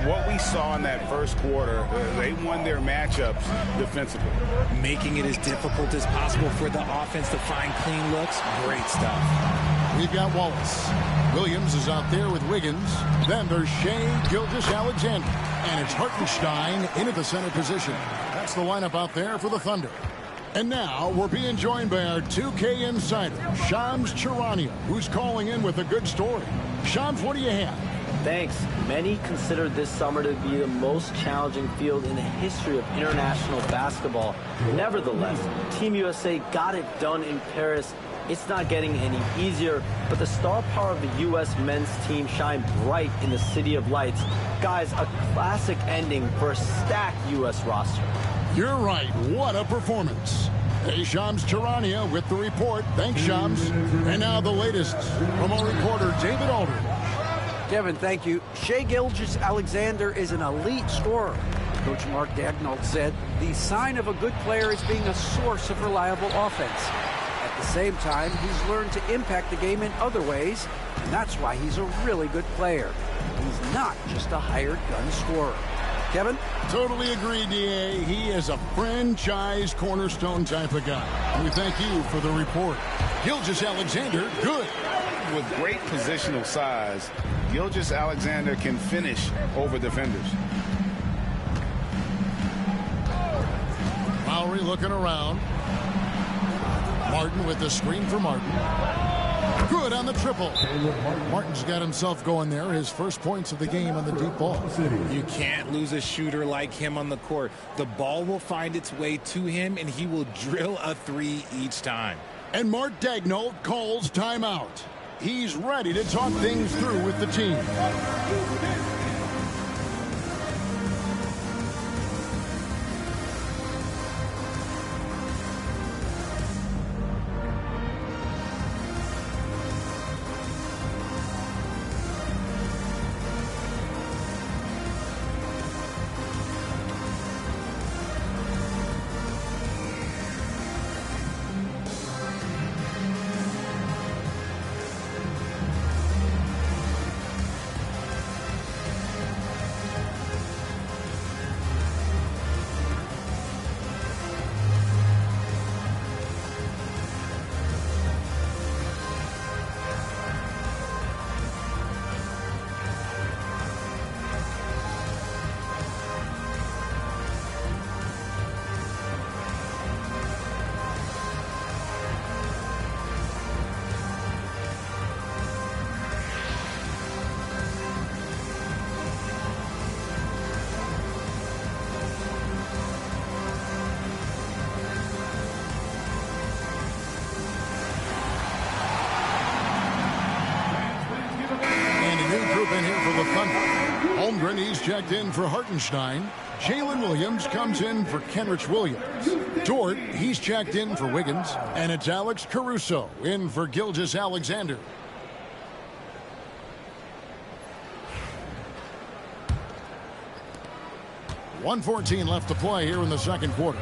What we saw in that first quarter, they won their matchups defensively. Making it as difficult as possible for the offense to find clean looks. Great stuff. We've got Wallace. Williams is out there with Wiggins. Then there's Shai Gilgeous-Alexander. And it's Hartenstein in at the center position. That's the lineup out there for the Thunder. And now we're being joined by our 2K insider, Shams Charania, who's calling in with a good story. Shams, what do you have? Thanks. Many consider this summer to be the most challenging field in the history of international basketball. Nevertheless, Team USA got it done in Paris. It's not getting any easier, but the star power of the U.S. men's team shined bright in the City of Lights. Guys, a classic ending for a stacked U.S. roster. You're right. What a performance. Hey, Shams Charania with the report. Thanks, Shams. And now the latest from our reporter, David Aldridge. Kevin, thank you. Shai Gilgeous-Alexander is an elite scorer. Coach Mark Daigneault said the sign of a good player is being a source of reliable offense. At the same time, he's learned to impact the game in other ways, and that's why he's a really good player. He's not just a hired gun scorer. Kevin? Totally agree, D.A. He is a franchise cornerstone type of guy. We thank you for the report. Gilgeous-Alexander, good. With great positional size, Gilgeous-Alexander can finish over defenders. Lowry looking around. Martin with the screen for Martin. Good on the triple. Martin's got himself going there. His first points of the game on the deep ball. You can't lose a shooter like him on the court. The ball will find its way to him, and he will drill a three each time. And Mark Daigneault calls timeout. He's ready to talk things through with the team. Holmgren, he's checked in for Hartenstein. Jalen Williams comes in for Kenrich Williams. Dort, he's checked in for Wiggins. And it's Alex Caruso in for Gilgeous-Alexander. .114 left to play here in the second quarter.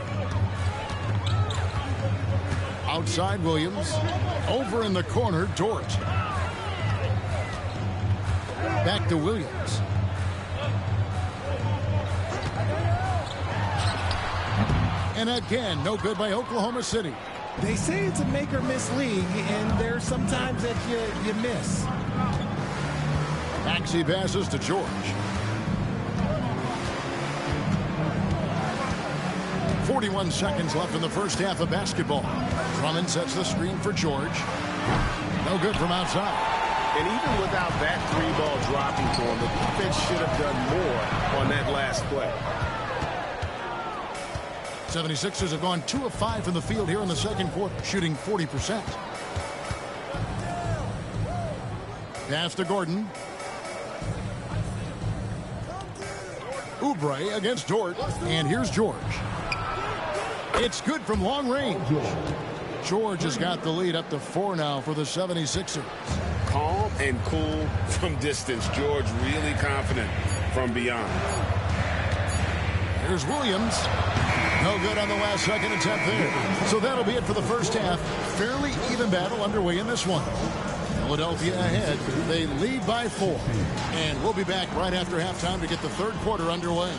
Outside Williams. Over in the corner, Dort. Back to Williams. And again, no good by Oklahoma City. They say it's a make or miss league, and there's sometimes that you miss. Maxey passes to George. 41 seconds left in the first half of basketball. Drummond sets the screen for George. No good from outside. And even without that three-ball dropping for him, the defense should have done more on that last play. 76ers have gone 2 of 5 from the field here in the second quarter, shooting 40%. Pass to Gordon. Oubre against Dort. And here's George. It's good from long range. George has got the lead up to 4 now for the 76ers. Calm and cool from distance. George really confident from beyond. Here's Williams. No good on the last second attempt there. So that'll be it for the first half. Fairly even battle underway in this one. Philadelphia ahead. They lead by 4. And we'll be back right after halftime to get the third quarter underway.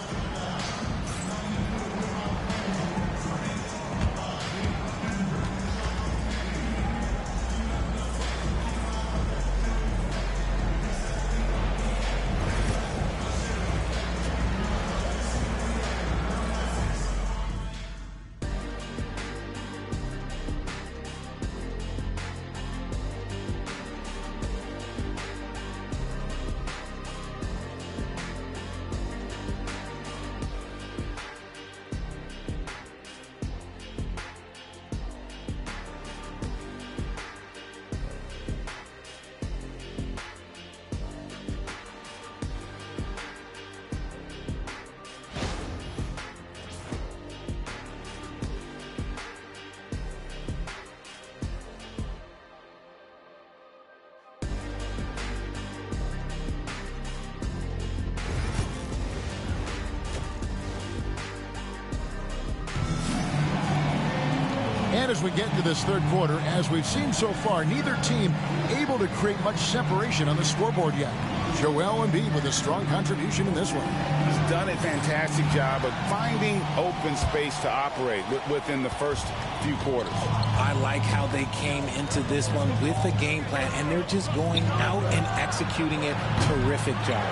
And as we get into this third quarter, as we've seen so far, neither team able to create much separation on the scoreboard yet. Joel Embiid with a strong contribution in this one. He's done a fantastic job of finding open space to operate within the first few quarters. I like how they came into this one with a game plan, and they're just going out and executing it. Terrific job.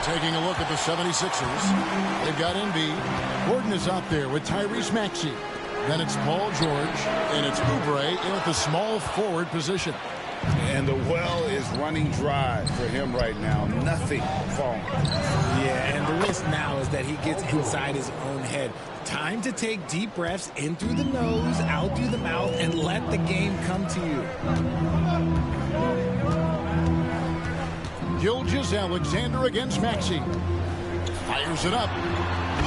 Taking a look at the 76ers, they've got Embiid. Gordon is out there with Tyrese Maxey. Then it's Paul George, and it's Oubre in at the small forward position. And the well is running dry for him right now. Nothing falling. Yeah, and the risk now is that he gets inside his own head. Time to take deep breaths in through the nose, out through the mouth, and let the game come to you. Gilgeous-Alexander against Maxey. Fires it up.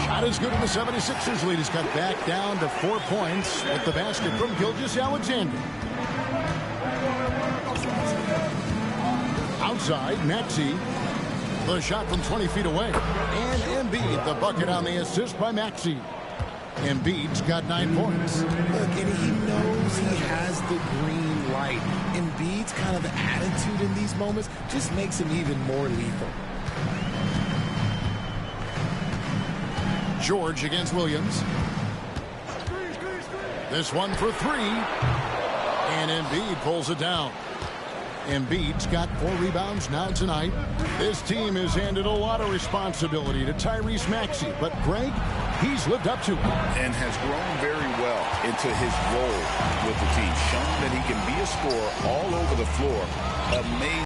Shot is good, and the 76ers lead is cut back down to 4 points with the basket from Gilgeous-Alexander. Outside, Maxey. The shot from 20 feet away. And Embiid, the bucket on the assist by Maxey. Embiid's got 9 points. Look, and he knows he has the green light. Embiid's kind of attitude in these moments just makes him even more lethal. George against Williams. This one for 3. And Embiid pulls it down. Embiid's got 4 rebounds now tonight. This team has handed a lot of responsibility to Tyrese Maxey, but Greg, he's lived up to it. And has grown very well into his role with the team, showing that he can be a scorer all over the floor. Amazing.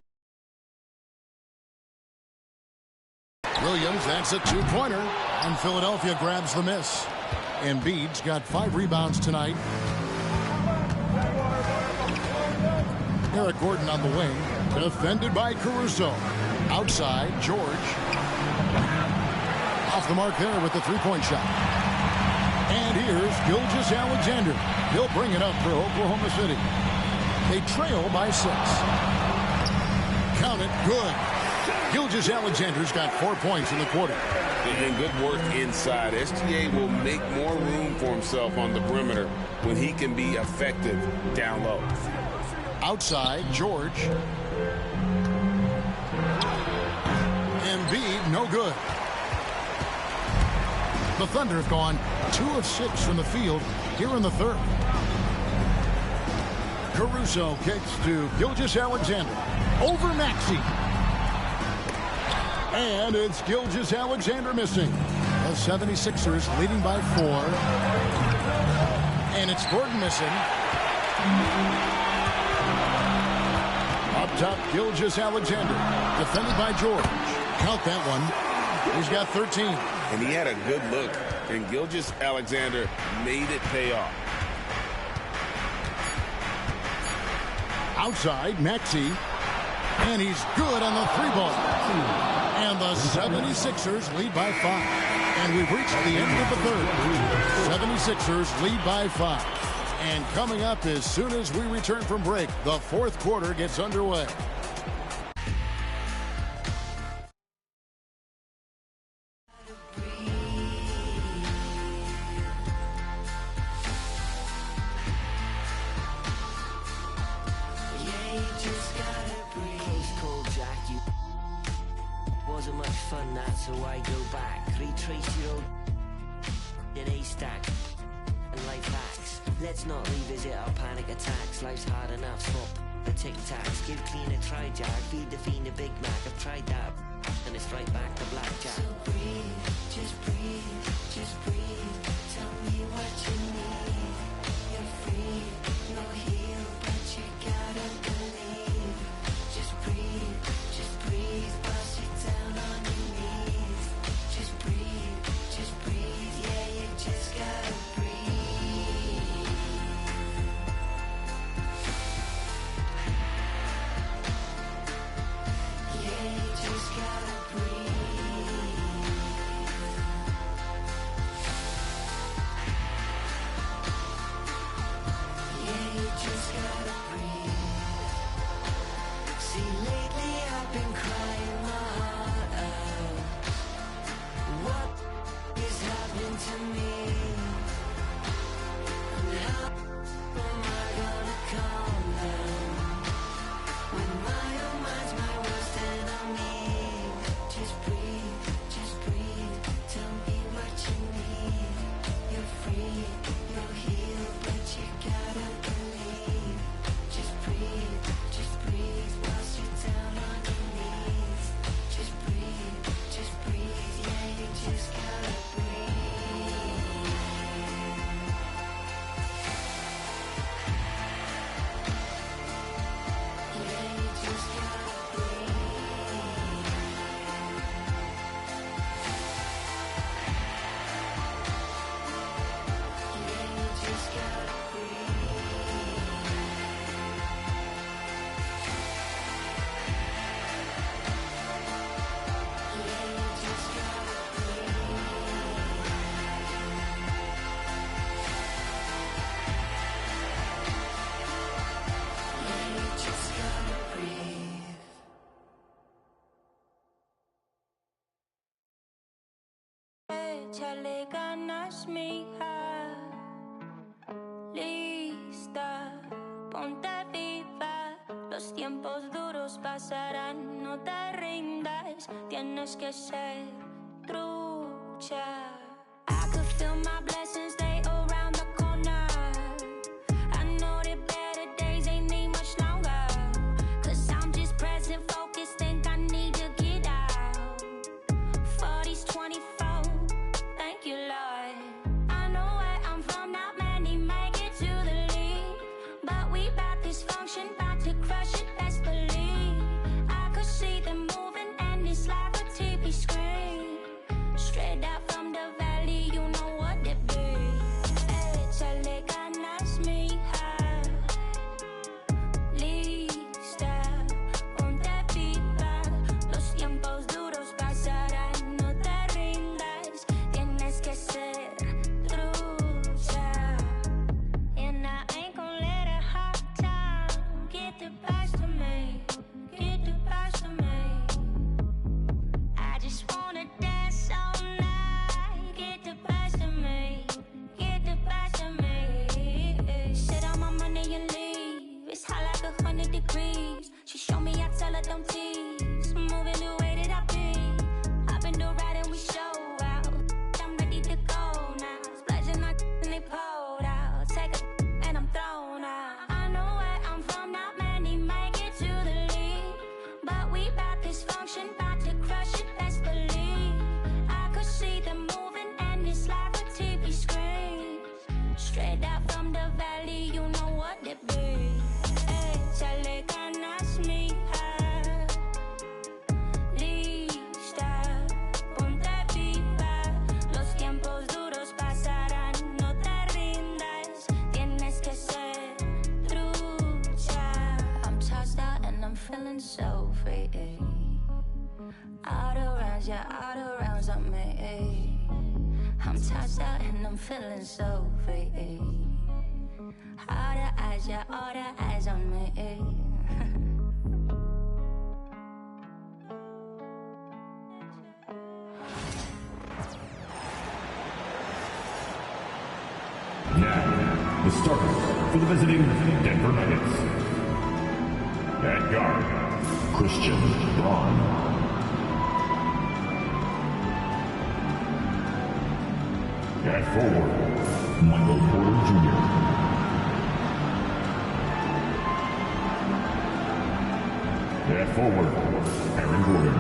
Williams, that's a 2-pointer, and Philadelphia grabs the miss. Embiid's got 5 rebounds tonight. Eric Gordon on the wing, defended by Caruso. Outside, George. Off the mark there with the 3-point shot. And here's Gilgeous-Alexander. He'll bring it up for Oklahoma City. They trail by 6. Count it, good. Gilgeous-Alexander's got 4 points in the quarter. And good work inside. SGA will make more room for himself on the perimeter when he can be effective down low. Outside, George. Embiid, no good. The Thunder have gone 2 of 6 from the field here in the third. Caruso kicks to Gilgeous-Alexander. Over Maxey. And it's Gilgeous-Alexander missing. The 76ers leading by 4. And it's Gordon missing. Up top, Gilgeous-Alexander. Defended by George. Count that one. He's got 13. And he had a good look. And Gilgeous-Alexander made it pay off. Outside, Maxey. And he's good on the 3-ball. And the 76ers lead by 5. And we've reached the end of the third. 76ers lead by 5. And coming up as soon as we return from break, the fourth quarter gets underway. much fun that, so I go back. Retrace your old in a stack and life hacks. Let's not revisit our panic attacks. Life's hard enough, swap the tic-tacs. Give clean a try-jack, feed the fiend a Big Mac. I've tried that, and it's right back to blackjack. So breathe, just breathe, just breathe. Tell me what you need. You're free, you're healed, but you gotta believe. Just breathe, bust it down on your knees. Just breathe, yeah, you just gotta breathe. Yeah, you just gotta breathe. Yeah, you just gotta breathe. See, lately I've been crying my heart out. What is happening to me? And how am I gonna calm down when my own mind's my worst enemy? Just breathe, tell me what you need. You're free, you're healed, but you gotta believe. Just breathe, bust you down on your knees. Just breathe, yeah, you just gotta breathe. Yeah, you just gotta breathe. Yeah, you just gotta Échale ganas, mija. Lista, ponte viva. Los tiempos duros pasarán, no te rindas. Tienes que ser trucha. I could feel my blessings, they around the corner. I know that better days ain't need much longer. 'Cause I'm just present, focused, think I need to get out. 40s, 24, thank you, Lord. I know where I'm from, not many make it to the lead. But we bout this function, bout to crush it, best believe. I could see them moving, and it's like a TV screen. Straight out from the valley, you know what it be. Échale ganas, mija. Lista, ponte viva. Los tiempos duros pasarán, no te rindas. Tienes que ser trucha. And I ain't gon' let a hard time get the best of me, get the best of me. I just wanna dance all night, get the best of me, get the best of me. Sit on my money and leave. It's hot like 100 degrees. She show me, I tell her don't tease. Moving the way that I be. Hop in the ride and we show out. I'm ready to go now. Splashing like and they pulled out. Take a and I'm thrown out. I know where I'm from, not many make it to the lead. But we bout this function, bout to crush it, best believe. I could see them moving, and it's like a TV screen. Straight out from the valley, you know what it be. Échale ganas, mija. Lista, ponte viva. Los tiempos duros pasarán, no te rindas. Tienes que ser trucha. I'm tossed out and I'm feeling so free. All around, yeah, all around on me. I'm tossed out and I'm feeling so free. All the eyes, yeah, all the eyes on me. Now, the starters for the visiting Denver Nuggets. At guard, Christian Braun. At forward, Michael Porter Jr. At forward, Aaron Gordon.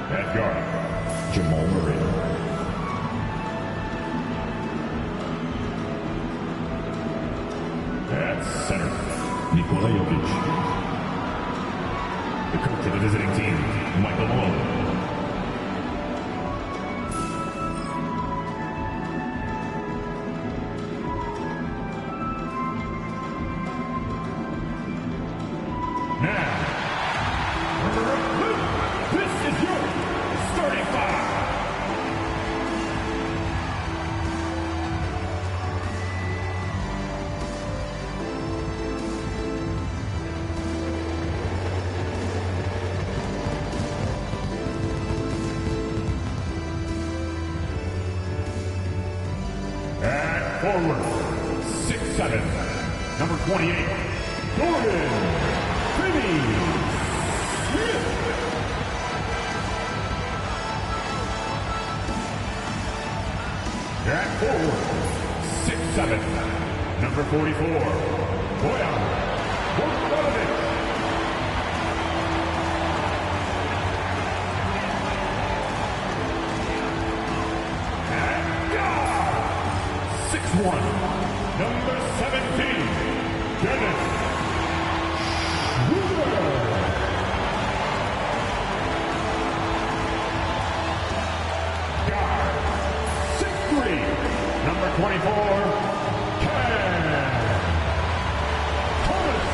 At guard, Jamal Murray. At center, Nikola Jokic. The coach of the visiting team, Michael Malone. Now, this is your starting five. At forward, 6'7", number 28, Gordon Finney-Smith. At forward, 6'7", number 44, Bojan Bogdanovic. At guard, 6'1", number 17, Dennis Schroeder. Guard, 6'3", number 24, Cam Thomas.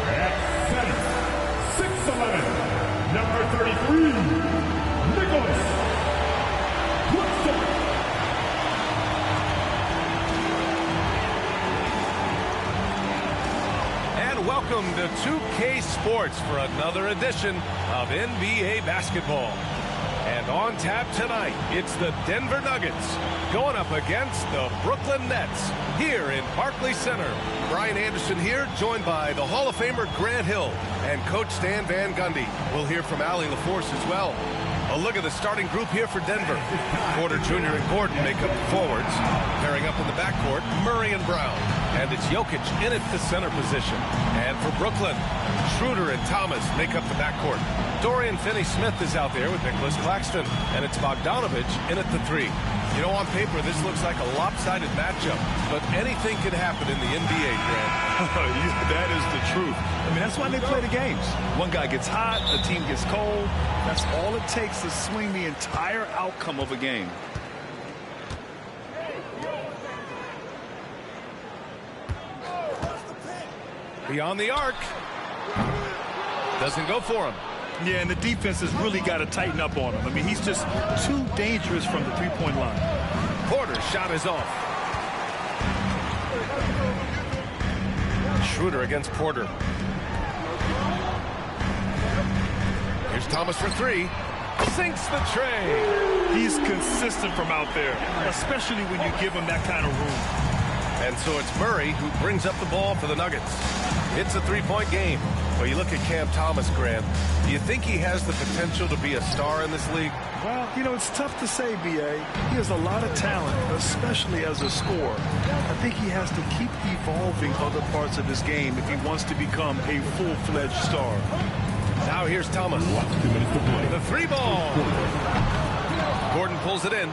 At center, 6'11", number 33, Nicholas Woodson. And welcome to 2K Sports for another edition of NBA basketball. And on tap tonight, it's the Denver Nuggets going up against the Brooklyn Nets here in Barclays Center. Brian Anderson here, joined by the Hall of Famer Grant Hill and Coach Stan Van Gundy. We'll hear from Allie LaForce as well. A look at the starting group here for Denver. Porter Jr. and Gordon make up the forwards. Pairing up in the backcourt, Murray and Brown. And it's Jokic in at the center position. And for Brooklyn, Schroeder and Thomas make up the backcourt. Dorian Finney-Smith is out there with Nicholas Claxton. And it's Bogdanovic in at the 3. You know, on paper, this looks like a lopsided matchup. But anything can happen in the NBA, Grant. That is the truth. I mean, that's why they play the games. One guy gets hot, a team gets cold. That's all it takes to swing the entire outcome of a game. Beyond the arc. Doesn't go for him. Yeah, and the defense has really got to tighten up on him. I mean, he's just too dangerous from the three-point line. Porter's shot is off. Schroeder against Porter. Here's Thomas for 3. Sinks the tray. He's consistent from out there, especially when you give him that kind of room. And so it's Murray who brings up the ball for the Nuggets. It's a 3-point game. Well, you look at Cam Thomas, Grant. Do you think he has the potential to be a star in this league? Well, you know, it's tough to say, B.A. He has a lot of talent, especially as a scorer. I think he has to keep evolving other parts of his game if he wants to become a full-fledged star. Now here's Thomas. 2 minutes to play. The 3-ball. Gordon pulls it in.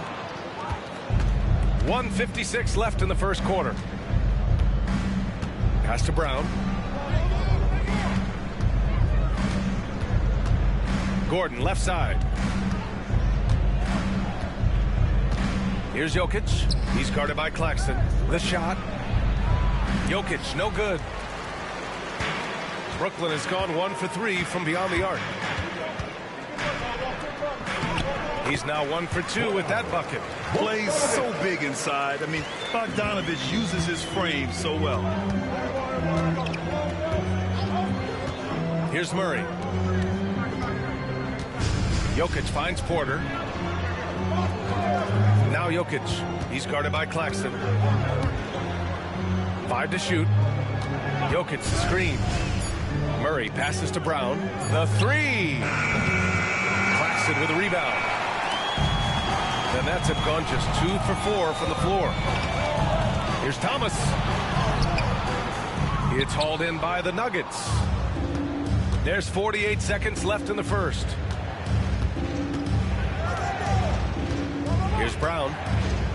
1:56 left in the first quarter. Pass to Brown. Gordon, left side. Here's Jokic. He's guarded by Claxton. The shot. Jokic, no good. Brooklyn has gone 1 for 3 from beyond the arc. He's now 1 for 2 with that bucket. Plays so big inside. I mean, Bogdanovic uses his frame so well. Here's Murray. Jokic finds Porter. Now Jokic. He's guarded by Claxton. 5 to shoot. Jokic the screen. Murray passes to Brown. The three. Claxton with a rebound. The Nets have gone just 2 for 4 from the floor. Here's Thomas. It's hauled in by the Nuggets. There's 48 seconds left in the first. Here's Brown.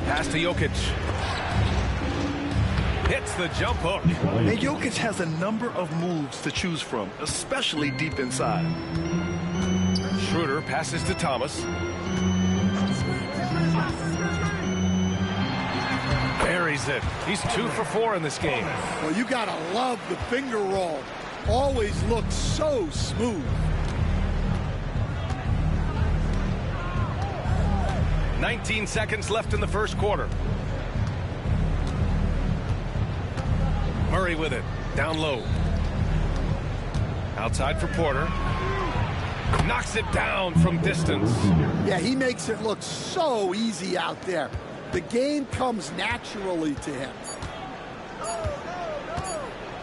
Pass to Jokic. Hits the jump hook. And Jokic has a number of moves to choose from, especially deep inside. Schroeder passes to Thomas. Buries it. He's 2 for 4 in this game. Well, you gotta love the finger roll. Always looks so smooth. 19 seconds left in the first quarter. Murray with it. Down low. Outside for Porter. Knocks it down from distance. Yeah, he makes it look so easy out there. The game comes naturally to him.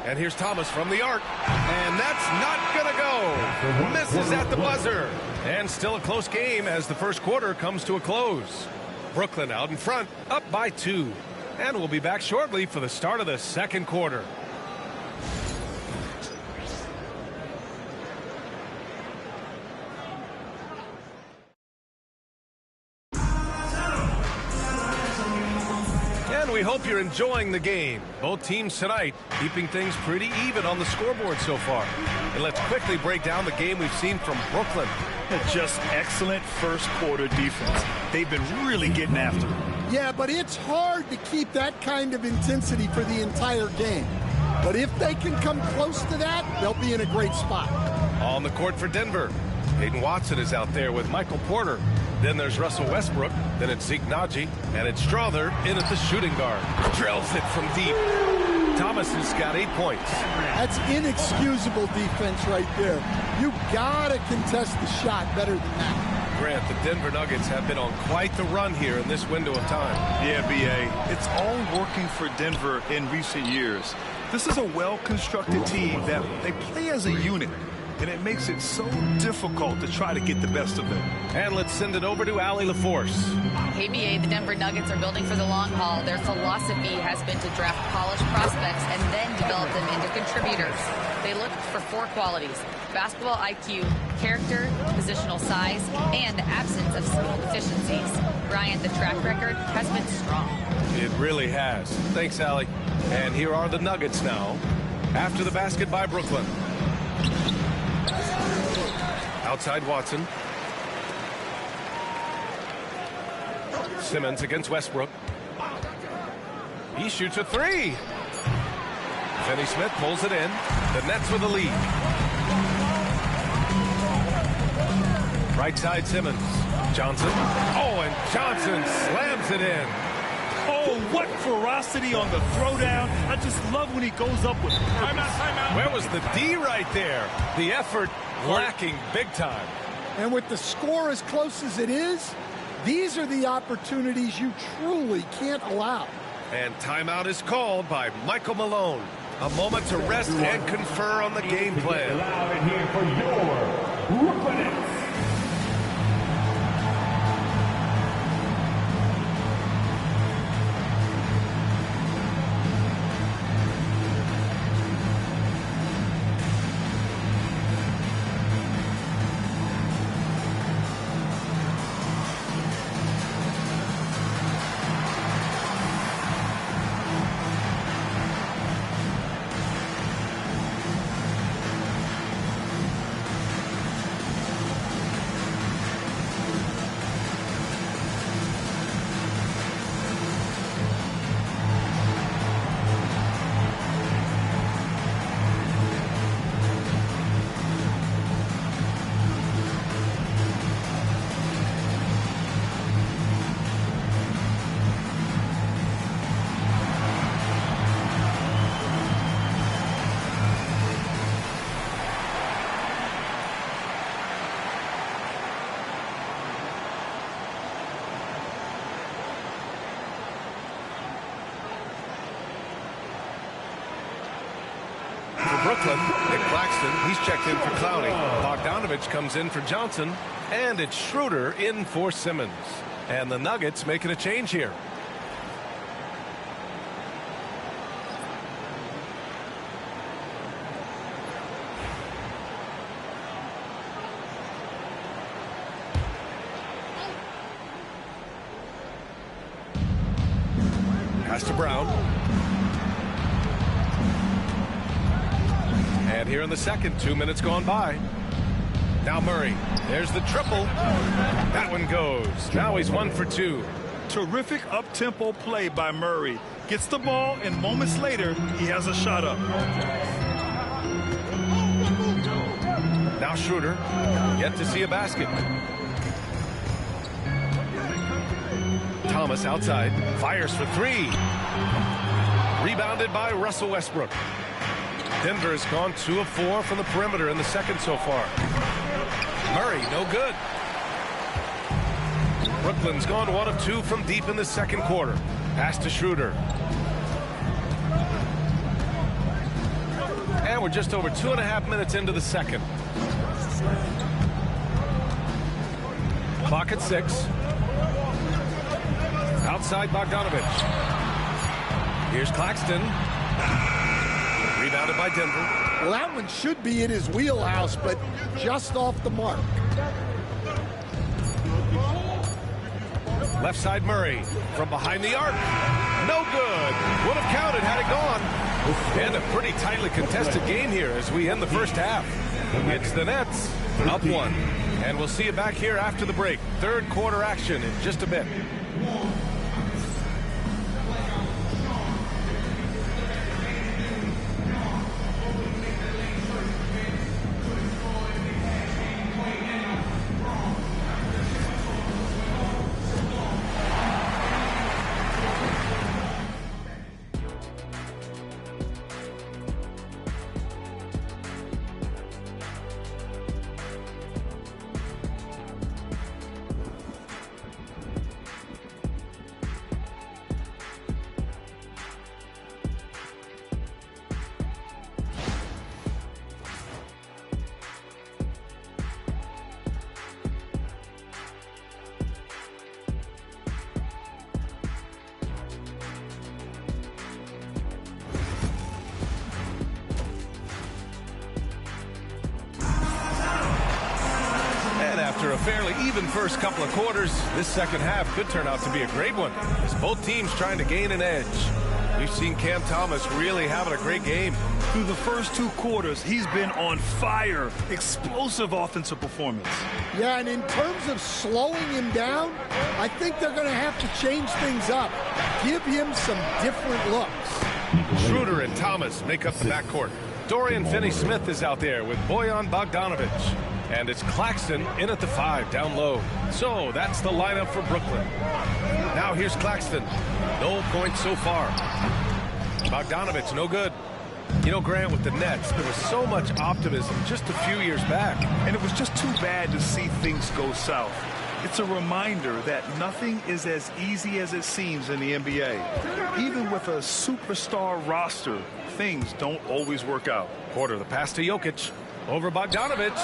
And here's Thomas from the arc. And that's not going to go. Misses at the buzzer. And still a close game as the first quarter comes to a close. Brooklyn out in front, up by 2. And we'll be back shortly for the start of the second quarter. And we hope you're enjoying the game. Both teams tonight keeping things pretty even on the scoreboard so far. And let's quickly break down the game we've seen from Brooklyn. Just excellent first quarter defense. They've been really getting after it. Yeah, but it's hard to keep that kind of intensity for the entire game. But if they can come close to that, they'll be in a great spot. On the court for Denver, Peyton Watson is out there with Michael Porter. Then there's Russell Westbrook. Then it's Zeke Naji. And it's Strother in at the shooting guard. Drills it from deep. Thomas has got 8 points. That's inexcusable defense right there. You gotta contest the shot better than that. Grant, the Denver Nuggets have been on quite the run here in this window of time. Yeah, B.A., it's all working for Denver in recent years. This is a well-constructed team that they play as a unit, and it makes it so difficult to try to get the best of them. And let's send it over to Allie LaForce. KBA, the Denver Nuggets are building for the long haul. Their philosophy has been to draft polished prospects and then develop them into contributors. They look for 4 qualities: basketball IQ, character, positional size, and absence of skill deficiencies. Bryant, the track record has been strong. It really has. Thanks, Allie. And here are the Nuggets now, after the basket by Brooklyn. Outside Watson. Simmons against Westbrook. He shoots a 3. Finney Smith pulls it in. The Nets with the lead. Right side Simmons. Johnson. Oh, and Johnson slams it in. Oh, what ferocity on the throwdown. I just love when he goes up with purpose. Timeout. Where was the D right there? The effort lacking big time. And with the score as close as it is, these are the opportunities you truly can't allow. And timeout is called by Michael Malone. A moment to rest and confer on the game plan. Allowed in here for your Brooklyn Nets. Brooklyn, Nick Claxton, he's checked in for Clowney. Bogdanovich comes in for Johnson, and it's Schroeder in for Simmons. And the Nuggets making a change here. Pass to Brown. And here in the second, 2 minutes gone by. Now Murray. There's the triple. That one goes. Now he's 1 for 2. Terrific up-tempo play by Murray. Gets the ball, and moments later, he has a shot up. Now Schroeder. Yet to see a basket. Thomas outside. Fires for 3. Rebounded by Russell Westbrook. Denver has gone 2 of 4 from the perimeter in the second so far. Murray, no good. Brooklyn's gone 1 of 2 from deep in the second quarter. Pass to Schroeder. And we're just over 2.5 minutes into the second. Clock at 6. Outside Bogdanovich. Here's Claxton. Rebounded by Denver. Well, that one should be in his wheelhouse, but just off the mark. Left side Murray from behind the arc. No good. Would have counted had it gone. And a pretty tightly contested game here as we end the first half. It's the Nets up 1. And we'll see you back here after the break. Third quarter action in just a bit. After a fairly even first couple of quarters, this second half could turn out to be a great one, as both teams trying to gain an edge. We've seen Cam Thomas really having a great game. Through the first 2 quarters, he's been on fire. Explosive offensive performance. Yeah, and in terms of slowing him down, I think they're going to have to change things up. Give him some different looks. Schroeder and Thomas make up the backcourt. Dorian Finney-Smith is out there with Bojan Bogdanovich. And it's Claxton in at the 5, down low. So that's the lineup for Brooklyn. Now here's Claxton. No points so far. Bogdanovich, no good. You know, Grant, with the Nets, there was so much optimism just a few years back. And it was just too bad to see things go south. It's a reminder that nothing is as easy as it seems in the NBA. Even with a superstar roster, things don't always work out. Quarter, the pass to Jokic. Over Bogdanovich.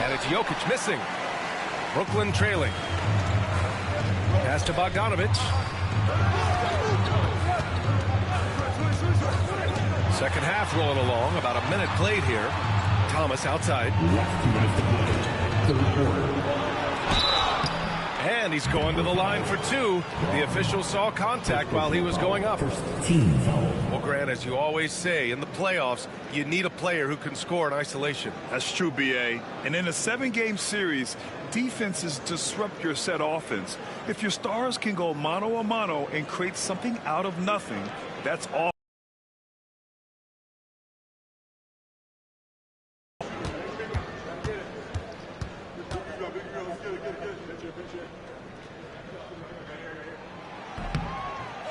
And it's Jokic missing. Brooklyn trailing. Pass to Bogdanovich. Second half rolling along. About a minute played here. Thomas outside. And he's going to the line for 2. The official saw contact while he was going up. Well, Grant, as you always say, in the playoffs, you need a player who can score in isolation. That's true, B.A. And in a 7-game series, defenses disrupt your set offense. If your stars can go mano-a-mano and create something out of nothing, that's all.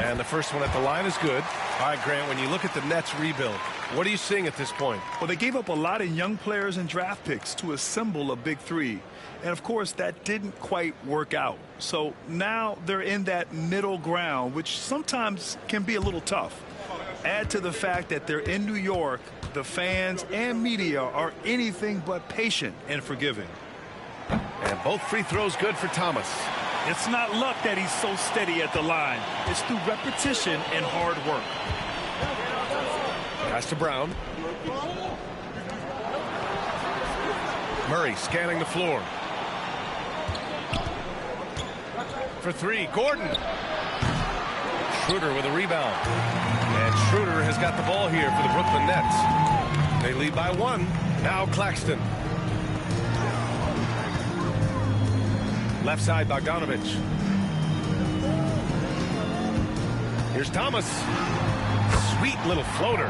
And the first one at the line is good. All right, Grant, when you look at the Nets rebuild, what are you seeing at this point? Well, they gave up a lot of young players and draft picks to assemble a big 3. And, of course, that didn't quite work out. So now they're in that middle ground, which sometimes can be a little tough. Add to the fact that they're in New York, the fans and media are anything but patient and forgiving. And both free throws good for Thomas. It's not luck that he's so steady at the line. It's through repetition and hard work. Pass to Brown. Murray scanning the floor. For three, Gordon. Schroeder with a rebound. And Schroeder has got the ball here for the Brooklyn Nets. They lead by one. Now Claxton. Left side, Bogdanovic. Here's Thomas. Sweet little floater.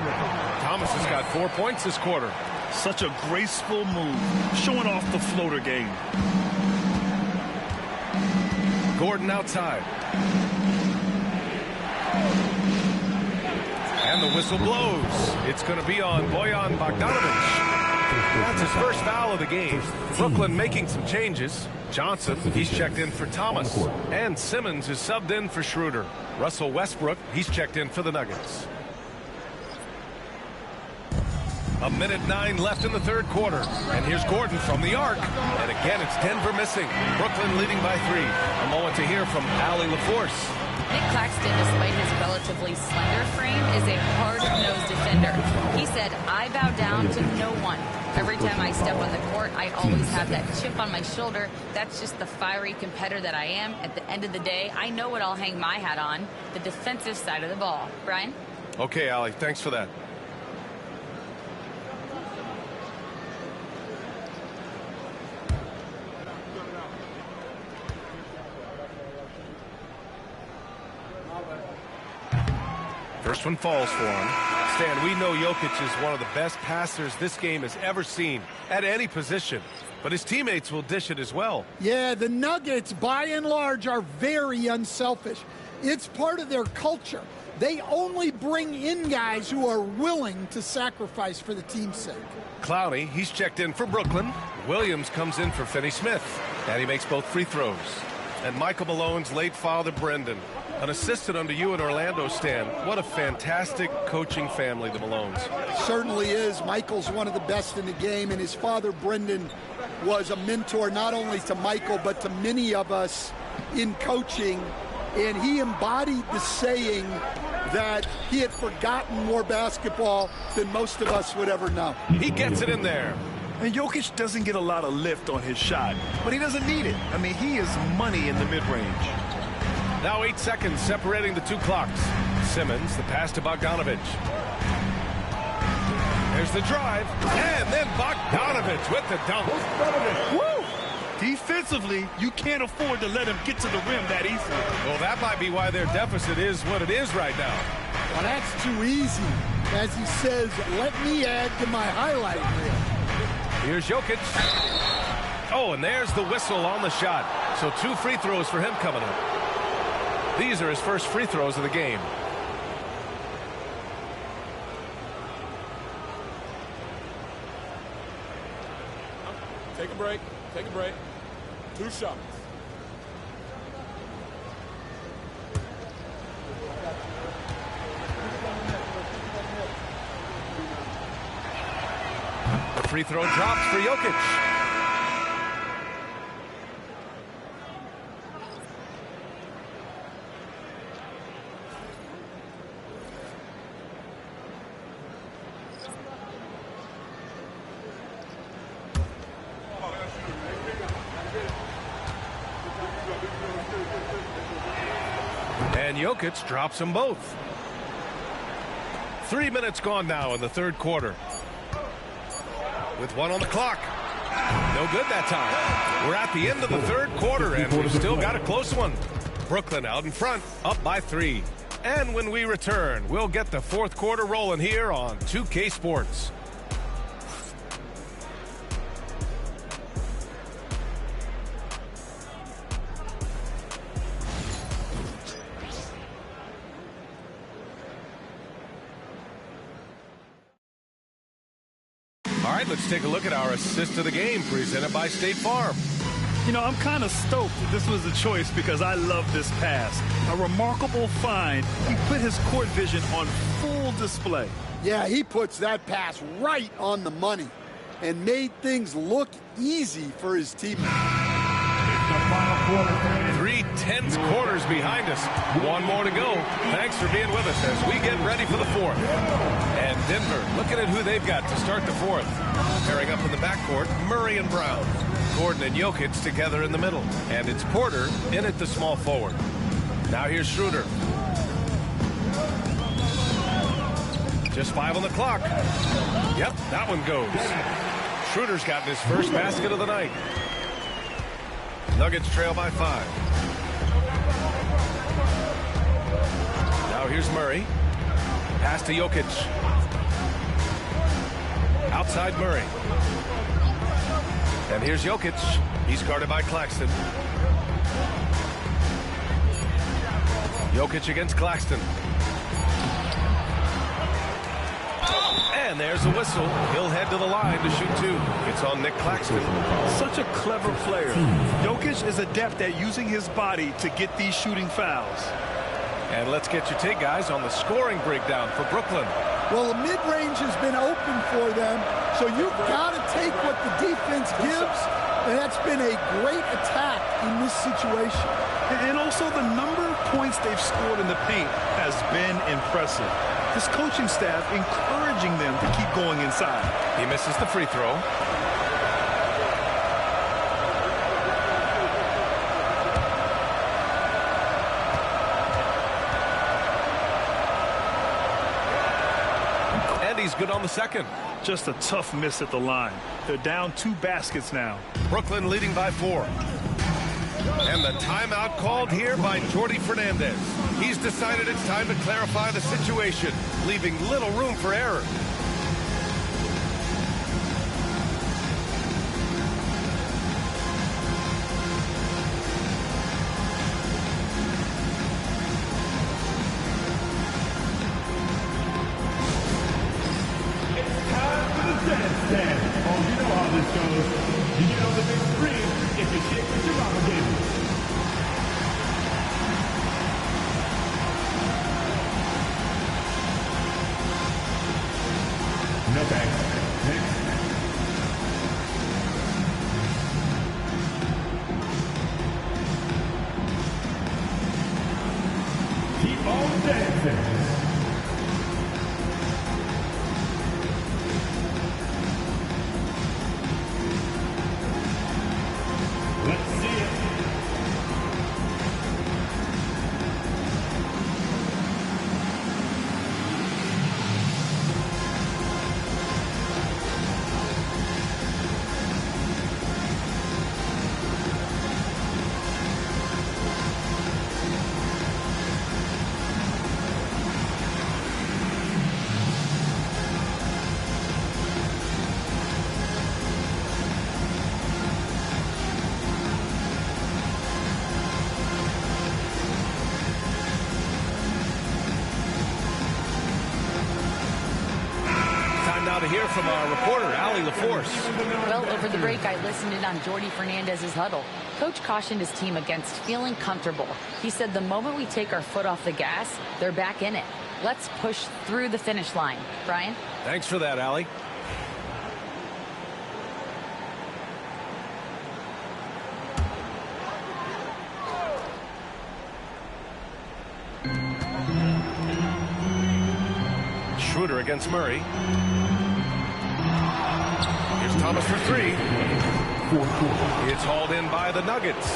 Thomas has got 4 points this quarter. Such a graceful move, showing off the floater game. Gordon outside. And the whistle blows. It's going to be on Bojan Bogdanovic. That's his first foul of the game. Brooklyn making some changes. Johnson, he's checked in for Thomas. And Simmons is subbed in for Schroeder. Russell Westbrook, he's checked in for the Nuggets. 1:09 left in the third quarter. And here's Gordon from the arc. And again, it's Denver missing. Brooklyn leading by 3. A moment to hear from Allie LaForce. Nick Claxton, despite his relatively slender frame, is a hard-nosed defender. He said, I bow down to no one. Every time I step on the court, I always have that chip on my shoulder. That's just the fiery competitor that I am. At the end of the day, I know what I'll hang my hat on, the defensive side of the ball. Brian? Okay, Allie, thanks for that. First one falls for him. Stan, we know Jokic is one of the best passers this game has ever seen at any position, but his teammates will dish it as well. Yeah, the Nuggets, by and large, are very unselfish. It's part of their culture. They only bring in guys who are willing to sacrifice for the team's sake. Clowney, he's checked in for Brooklyn. Williams comes in for Finney Smith, and he makes both free throws. And Michael Malone's late father, Brendan, an assistant under you in Orlando, Stan. What a fantastic coaching family, the Malones. Certainly is. Michael's one of the best in the game, and his father, Brendan, was a mentor not only to Michael, but to many of us in coaching. And he embodied the saying that he had forgotten more basketball than most of us would ever know. He gets it in there. And Jokic doesn't get a lot of lift on his shot, but he doesn't need it. I mean, he is money in the mid-range. Now 8 seconds separating the two clocks. Simmons, the pass to Bogdanovic. There's the drive, and then Bogdanovic with the dunk. Woo! Defensively, you can't afford to let him get to the rim that easily. Well, that might be why their deficit is what it is right now. Well, that's too easy. As he says, let me add to my highlight reel. Here's Jokic. Oh, and there's the whistle on the shot. So 2 free throws for him coming up. These are his first free throws of the game. Take a break. Take a break. 2 shots. The free throw drops for Jokic. And Jokic drops them both. 3 minutes gone now in the third quarter. With 1 on the clock. No good that time. We're at the end of the third quarter, and we've still got a close one. Brooklyn out in front, up by 3. And when we return, we'll get the fourth quarter rolling here on 2K Sports. All right, let's take a look at our assist of the game presented by State Farm. You know, I'm kind of stoked that this was a choice because I love this pass. A remarkable find. He put his court vision on full display. Yeah, he puts that pass right on the money and made things look easy for his teammates. 3 tense quarters behind us. One more to go. Thanks for being with us as we get ready for the fourth. And Denver looking at who they've got to start the fourth. Pairing up in the backcourt, Murray and Brown. Gordon and Jokic together in the middle. And it's Porter in at the small forward. Now here's Schroeder. Just 5 on the clock. Yep, that one goes. Schroeder's gotten his first basket of the night. Nuggets trail by 5. Now here's Murray. Pass to Jokic. Outside Murray. And here's Jokic. He's guarded by Claxton. Jokic against Claxton. And there's a whistle. He'll head to the line to shoot 2. It's on Nick Claxton. Such a clever player. Jokic is adept at using his body to get these shooting fouls. And let's get your take, guys, on the scoring breakdown for Brooklyn. Well, the mid-range has been open for them, so you've got to take what the defense gives, and that's been a great attack in this situation. And also the number of points they've scored in the paint has been impressive. This coaching staff encouraging them to keep going inside. He misses the free throw. And he's good on the second. Just a tough miss at the line. They're down 2 baskets now. Brooklyn leading by 4. And the timeout called here by Jordi Fernandez. He's decided it's time to clarify the situation, leaving little room for error. It's time for the dance dance. Oh, you know how this goes. You get on the big screen if you shake what your mama gave you. No thanks. Next. Keep on dancing. Let's see it. Now to hear from our reporter, Allie LaForce. Well, over the break, I listened in on Jordi Fernandez's huddle. Coach cautioned his team against feeling comfortable. He said the moment we take our foot off the gas, they're back in it. Let's push through the finish line. Brian? Thanks for that, Allie. Schroeder against Murray. Here's Thomas for 3. It's hauled in by the Nuggets.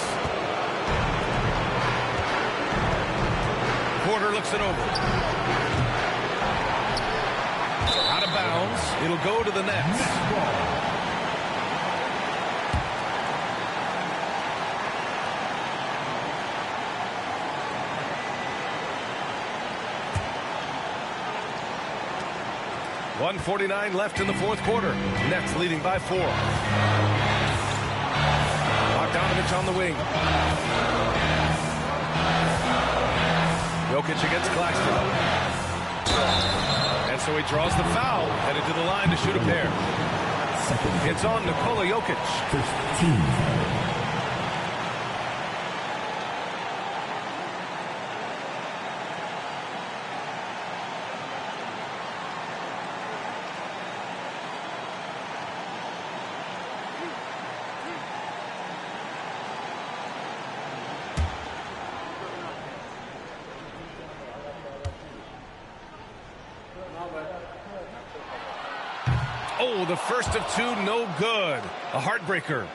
Porter looks it over. Out of bounds. It'll go to the Nets. .149 left in the fourth quarter. Nets leading by 4. Bogdanovich on the wing. Jokic against Claxton. And so he draws the foul, headed to the line to shoot a pair. It's on Nikola Jokic. Oh, the first of two, no good. A heartbreaker.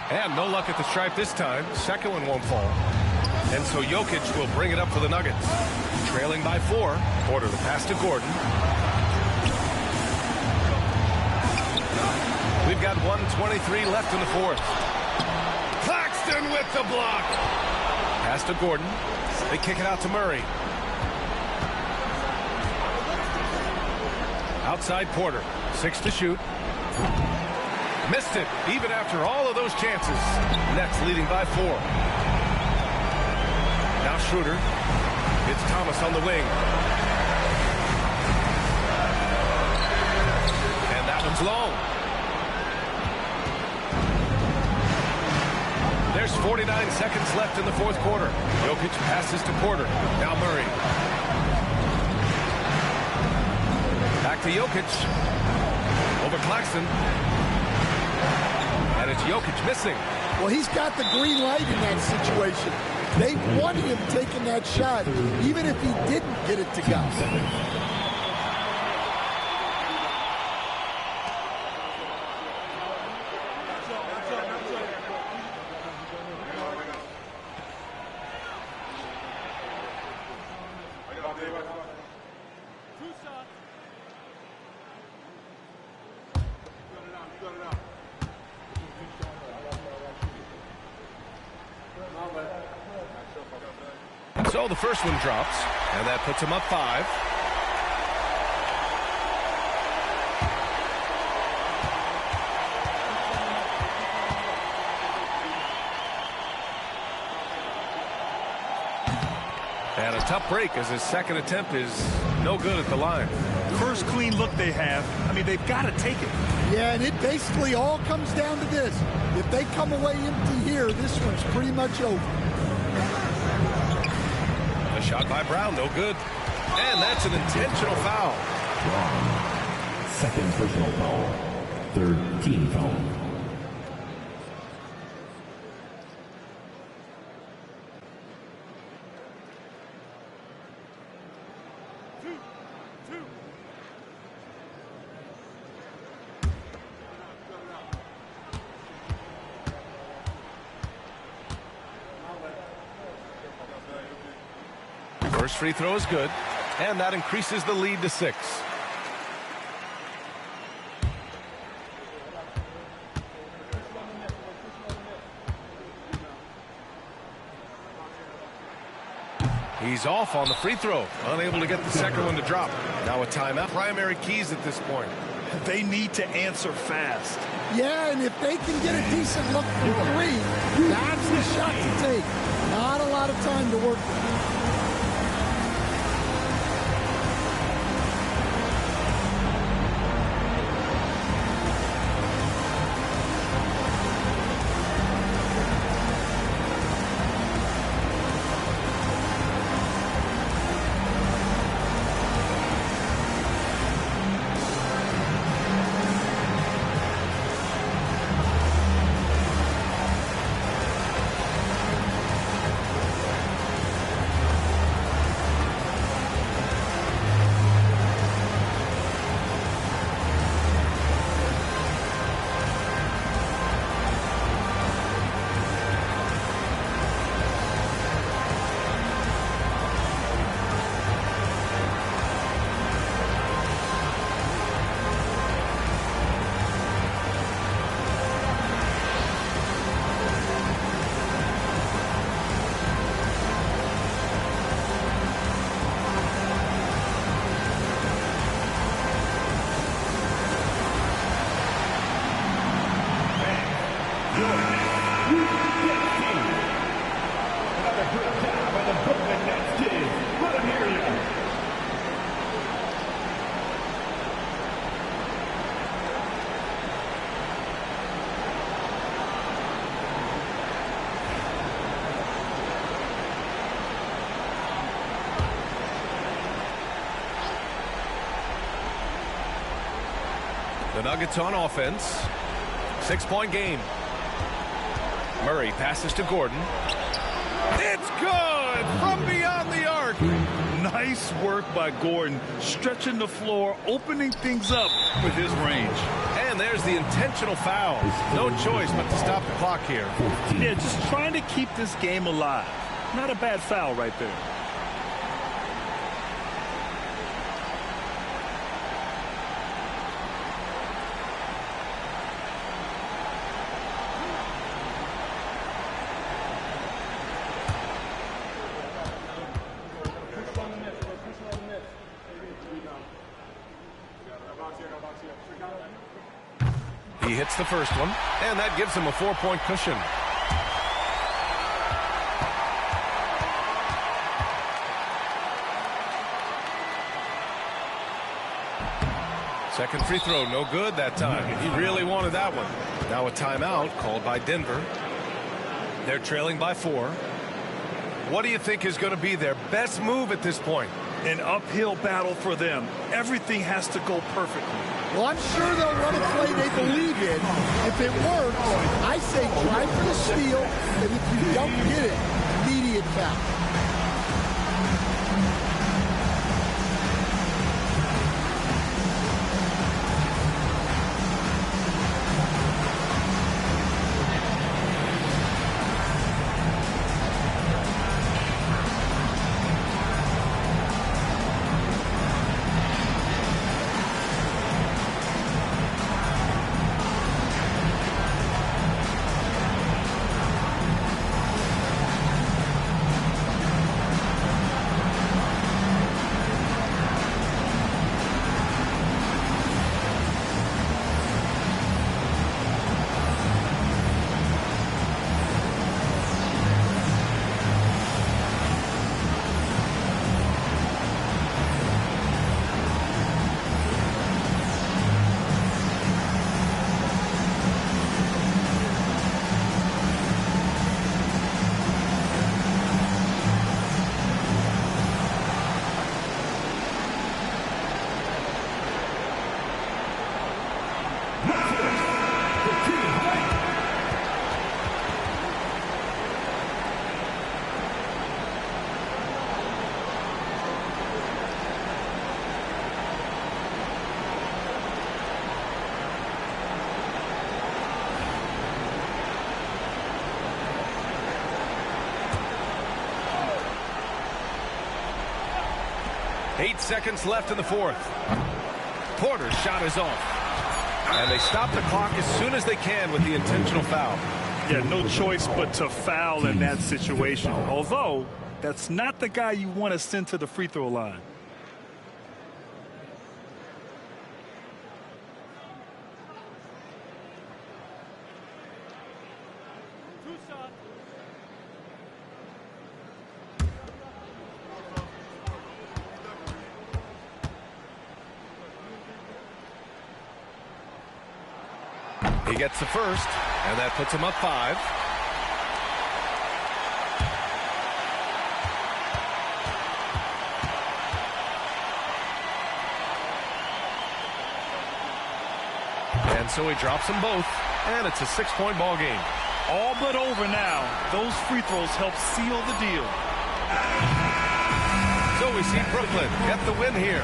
And no luck at the stripe this time. Second one won't fall. And so Jokic will bring it up for the Nuggets. Trailing by 4. Porter the pass to Gordon. We've got 1:23 left in the fourth. Claxton with the block. Pass to Gordon. They kick it out to Murray. Outside Porter. 6 to shoot. Missed it, even after all of those chances. Nets leading by 4. Now Schroeder. It's Thomas on the wing. And that one's long. There's 49 seconds left in the fourth quarter. Jokic passes to Porter. Now Murray. Back to Jokic. Over Claxton. And it's Jokic missing. Well, he's got the green light in that situation. They want him taking that shot, even if he didn't get it to go. So the first one drops, and that puts him up 5. And a tough break as his second attempt is no good at the line. First clean look they have. I mean, they've got to take it. Yeah, and it basically all comes down to this. If they come away empty here, this one's pretty much over. A shot by Brown, no good. And that's an intentional foul. Wrong. Second personal foul. Third team foul. First free throw is good, and that increases the lead to 6. He's off on the free throw, unable to get the second one to drop. Now a timeout. Primary keys at this point. They need to answer fast. Yeah, and if they can get a decent look from 3, that's the shot to take. Not a lot of time to work with. The Nuggets on offense. 6-point game. Murray passes to Gordon. It's good from beyond the arc. Nice work by Gordon, stretching the floor, opening things up with his range. And there's the intentional foul. No choice but to stop the clock here. Yeah, just trying to keep this game alive. Not a bad foul right there. He hits the first one, and that gives him a 4-point cushion. Second free throw, no good that time. He really wanted that one. Now a timeout called by Denver. They're trailing by 4. What do you think is going to be their best move at this point? An uphill battle for them. Everything has to go perfectly. Well, I'm sure they'll run a play they believe in. If it works, I say try for the steal, and if you don't get it, immediate foul. Eight seconds left in the fourth. Porter's shot is off. And they stop the clock as soon as they can with the intentional foul. Yeah, no choice but to foul in that situation. Although, that's not the guy you want to send to the free throw line. He gets the first, and that puts him up 5. And so he drops them both, and it's a 6-point ball game. All but over now. Those free throws help seal the deal. So we see Brooklyn get the win here.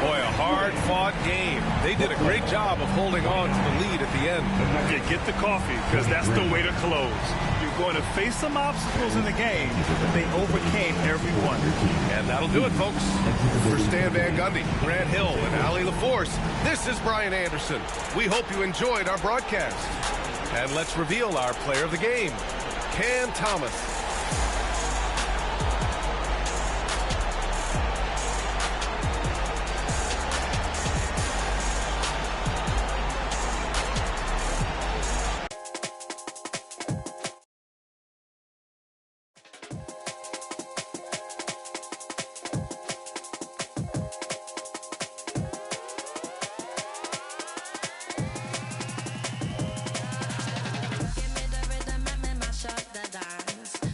Boy, a hard-fought game. They did a great job of holding on to the lead at the end. Yeah, get the coffee, because that's the way to close. You're going to face some obstacles in the game, but they overcame every one. And that'll do it, folks. For Stan Van Gundy, Grant Hill, and Allie LaForce, this is Brian Anderson. We hope you enjoyed our broadcast. And let's reveal our player of the game, Cam Thomas. Shut the dance.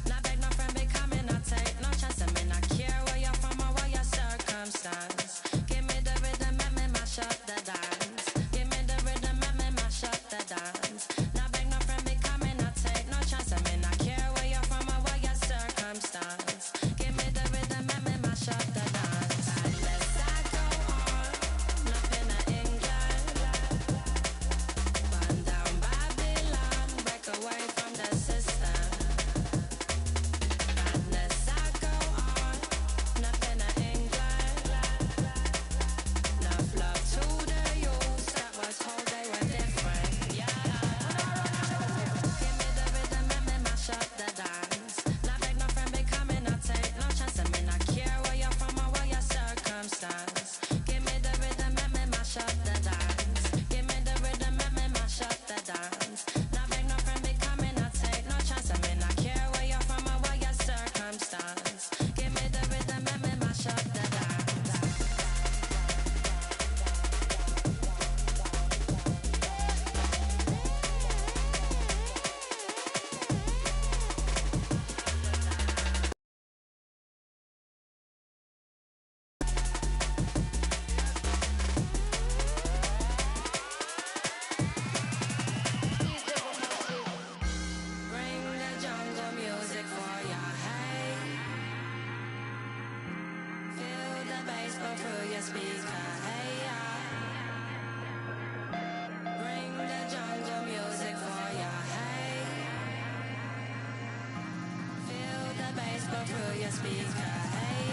the speaker. Hey,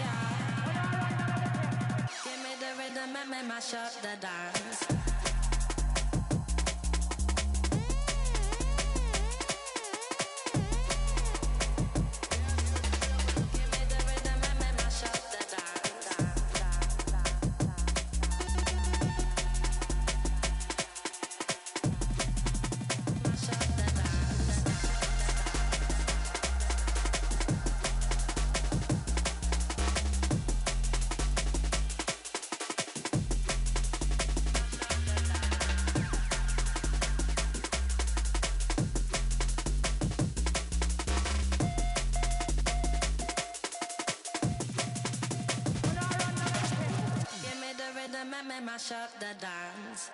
give me the rhythm and make mash up the dance. Mash up the dance.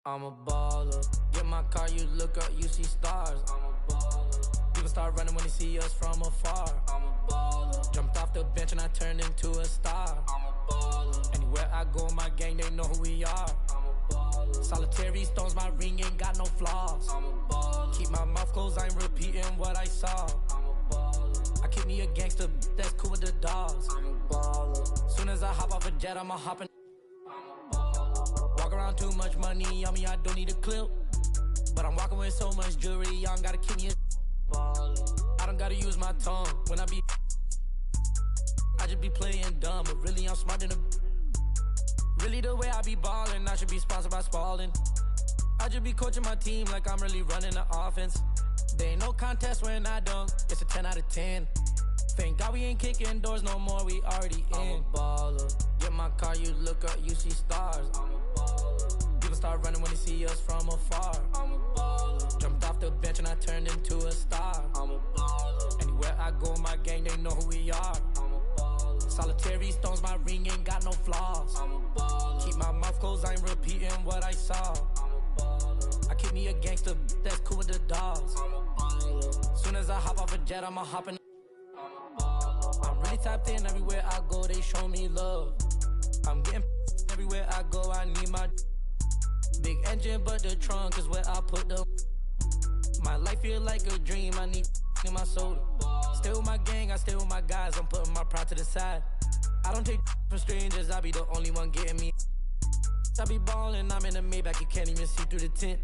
I'm a baller. Get my car, you look up, you see stars. I'm a baller. People start running when they see us from afar. I'm a baller. Jumped off the bench and I turned into a star. I'm a baller. Anywhere I go, my gang, they know who we are. I'm a baller. Solitary stones, my ring ain't got no flaws. I'm a baller. Keep my mouth closed, I ain't repeating what I saw. I'm a baller. I keep me a gangster, that's cool with the dogs. I'm a baller. Soon as I hop off a jet, I'ma hop in. I'm a baller. Walk around too much money on me, I don't need a clip. But I'm walking with so much jewelry, y'all gotta keep me a baller. I don't gotta use my tongue when I be. I just be playing dumb, but really I'm smarter than a. Really the way I be ballin', I should be sponsored by Spalding. I just be coaching my team like I'm really running the offense. There ain't no contest when I dunk, it's a 10 out of 10. Thank God we ain't kicking doors no more, we already in. I'm a baller. Get my car, you look up, you see stars. I'm a baller. People start running when they see us from afar. I'm a baller. Jumped off the bench and I turned into a star. I'm a baller. Anywhere I go, my gang, they know who we are. I'm a baller. Solitary stones, my ring ain't got no flaws. I'm a baller. Keep my mouth closed, I ain't repeating what I saw. I'm a baller. I keep me a gangster, that's cool with the dogs. I'm a baller. Soon as I hop off a jet, I'ma hop in. I'm really tapped in everywhere I go, they show me love. I'm getting everywhere I go, I need my big engine, but the trunk is where I put the. My life feel like a dream, I need in my soda. Stay with my gang, I stay with my guys, I'm putting my pride to the side. I don't take from strangers, I be the only one getting me. I be ballin', I'm in the Maybach, you can't even see through the tent.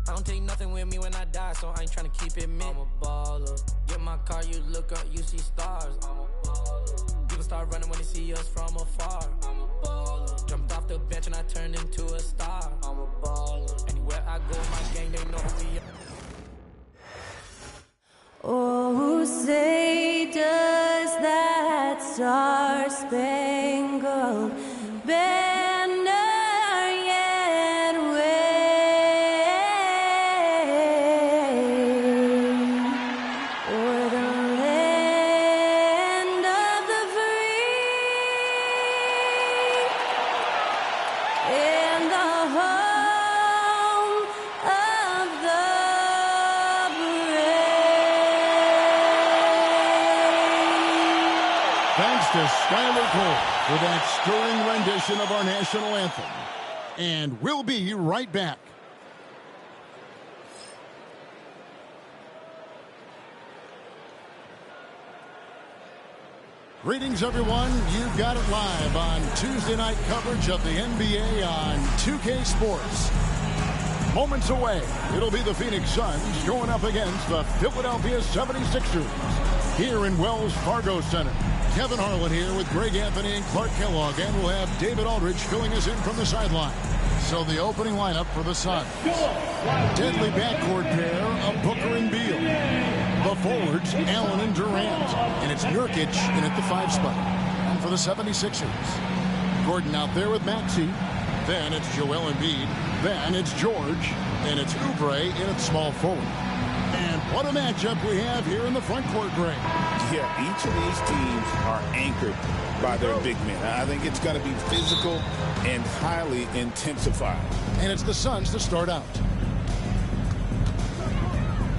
I don't take nothing with me when I die, so I ain't tryna keep it mint. I'm a baller. Get my car, you look up, you see stars. I'm a baller. People start running when they see us from afar. I'm a baller. Jumped off the bench and I turned into a star. I'm a baller. Anywhere I go, my gang, they know who we are. Oh, say does that star-spangled banner yet wave o'er the land of the free and the home of the Thanks to Skylar Cole for that stirring rendition of our national anthem. And we'll be right back. Greetings, everyone. You've got it live on Tuesday night coverage of the NBA on 2K Sports. Moments away, it'll be the Phoenix Suns going up against the Philadelphia 76ers here in Wells Fargo Center. Kevin Harlan here with Greg Anthony and Clark Kellogg, and we'll have David Aldridge filling us in from the sideline. So the opening lineup for the Suns. Deadly backcourt pair of Booker and Beal. The forwards, Allen and Durant. And it's Nurkic in at the 5 spot. And for the 76ers, Gordon out there with Maxey. Then it's Joel Embiid. Then it's George. And it's Oubre in at small forward. And what a matchup we have here in the front court, Greg. Yeah, each of these teams are anchored by their big men. I think it's going to be physical and highly intensified. And it's the Suns to start out.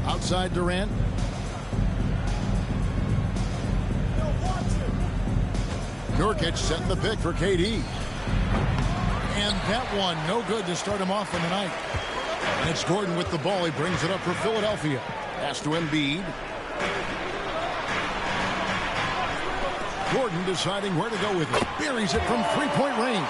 Outside Durant. Nurkic setting the pick for KD. And that one, no good to start him off in the night. It's Gordon with the ball. He brings it up for Philadelphia. Pass to Embiid. Gordon deciding where to go with it. Buries it from three-point range.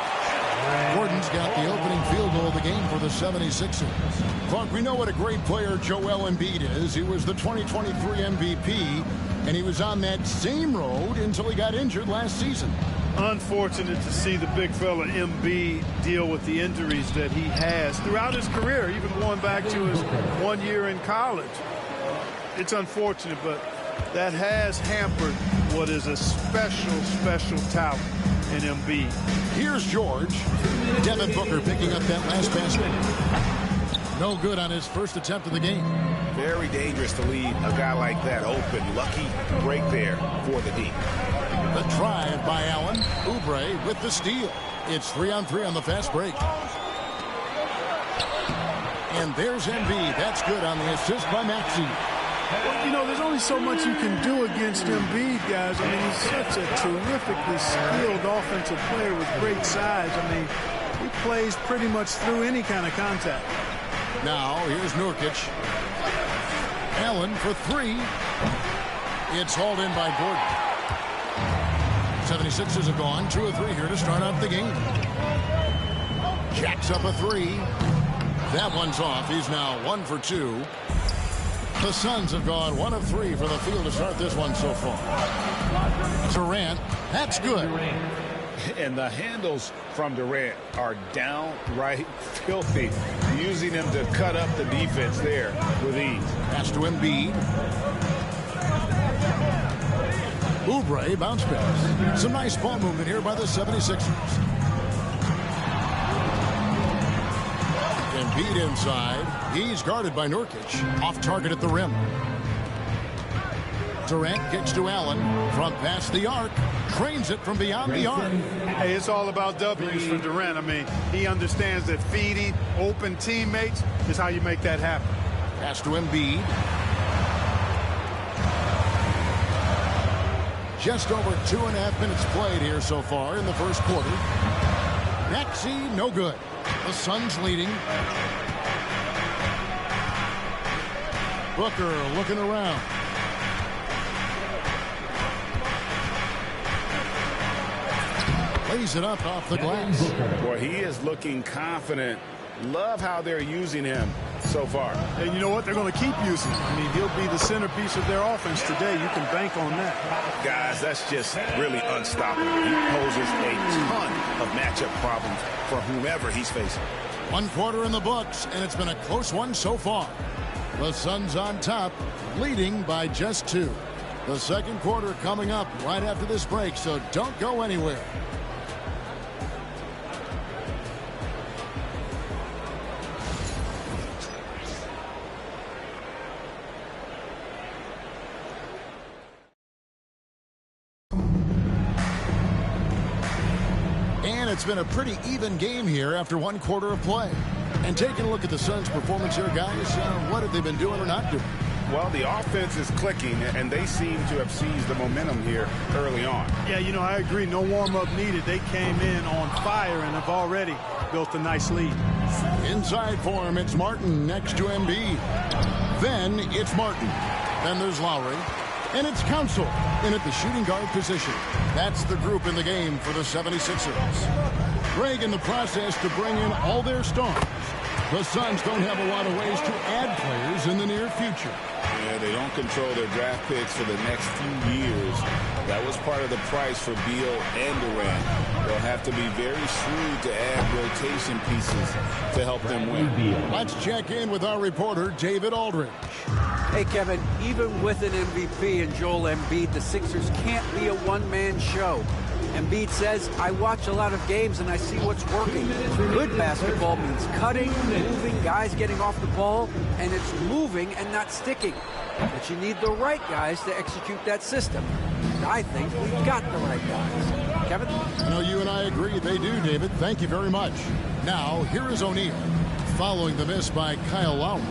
Gordon's got the opening field goal of the game for the 76ers. Clark, we know what a great player Joel Embiid is. He was the 2023 MVP, and he was on that same road until he got injured last season. Unfortunate to see the big fella Embiid deal with the injuries that he has throughout his career, even going back to his 1 year in college. It's unfortunate, but that has hampered what is a special talent in Embiid. Here's George. Devin Booker picking up that last basket. No good on his first attempt of the game. Very dangerous to leave a guy like that open. Lucky break there for the D. The drive by Allen. Oubre with the steal. It's 3-on-3 on the fast break. And there's Embiid. That's good on the assist by Maxey. Well, you know, there's only so much you can do against Embiid, guys. I mean, he's such a terrifically skilled offensive player with great size. I mean, he plays pretty much through any kind of contact. Now, here's Nurkic. Allen for three. It's hauled in by Gordon. 76ers have gone 2 of 3 here to start out the game. Jacks up a three. That one's off. He's now 1 for 2. The Suns have gone 1 of 3 for the field to start this one so far. Durant, that's good. And the handles from Durant are downright filthy, using him to cut up the defense there with ease. Pass to Embiid. Oubre bounce pass. Some nice ball movement here by the 76ers. Embiid inside. He's guarded by Nurkic. Off target at the rim. Durant kicks to Allen from past the arc. Trains it from beyond the arc. Hey, it's all about W's for Durant. I mean, he understands that feeding open teammates is how you make that happen. Pass to Embiid. Just over 2.5 minutes played here so far in the first quarter. Maxey, no good. The Suns leading. Booker looking around. Lays it up off the glass. Boy, he is looking confident. Love how they're using him so far. And you know what? They're going to keep using him. I mean, he'll be the centerpiece of their offense today. You can bank on that. Guys, that's just really unstoppable. He poses a ton of matchup problems for whomever he's facing. 1 quarter in the books, and it's been a close one so far. The Suns on top, leading by just 2. The second quarter coming up right after this break, so don't go anywhere. And it's been a pretty even game here after 1 quarter of play. And taking a look at the Suns' performance here, guys, what have they been doing or not doing? Well, the offense is clicking, and they seem to have seized the momentum here early on. Yeah, you know, I agree. No warm-up needed. They came in on fire and have already built a nice lead. Inside for him, it's Martin next to Embiid. Then it's Martin. Then there's Lowry. And it's Council in at the shooting guard position. That's the group in the game for the 76ers. Greg in the process to bring in all their stars. The Suns don't have a lot of ways to add players in the near future. Yeah, they don't control their draft picks for the next few years. That was part of the price for Beal and Durant. They'll have to be very shrewd to add rotation pieces to help them win. Let's check in with our reporter, David Aldridge. Hey, Kevin, even with an MVP and Joel Embiid, the Sixers can't be a one-man show. Embiid says, I watch a lot of games and I see what's working. Good basketball means cutting, moving, guys getting off the ball, and it's moving and not sticking. But you need the right guys to execute that system. And I think we've got the right guys. Kevin? I know you and I agree they do, David. Thank you very much. Now, here is O'Neal. Following the miss by Kyle Lowry.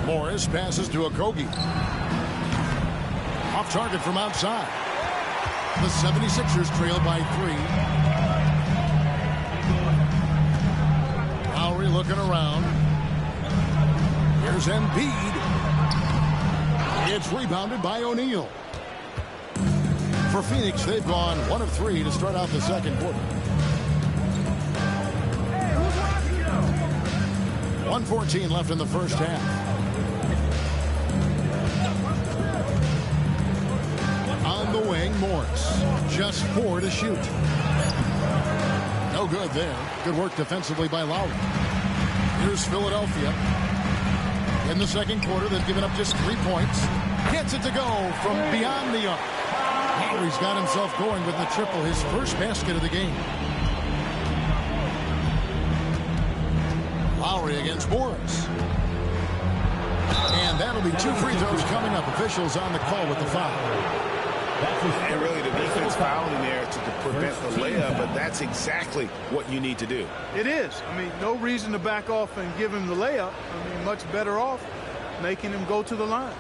Morris passes to Okogie. Off target from outside. The 76ers trail by 3. Lowry looking around. There's Embiid. It's rebounded by O'Neal. For Phoenix, they've gone 1 of 3 to start out the second quarter. 1:14 left in the first half. On the wing, Morris. Just 4 to shoot. No good there. Good work defensively by Lowry. Here's Philadelphia. In the second quarter, they've given up just 3 points. Gets it to go from beyond the arc. Lowry's got himself going with the triple, his first basket of the game. Lowry against Morris. And that'll be 2 free throws coming up. Officials on the call with the foul. And really, the defense fouling there to prevent the layup, but that's exactly what you need to do. It is. I mean, no reason to back off and give him the layup. I mean, much better off making him go to the line.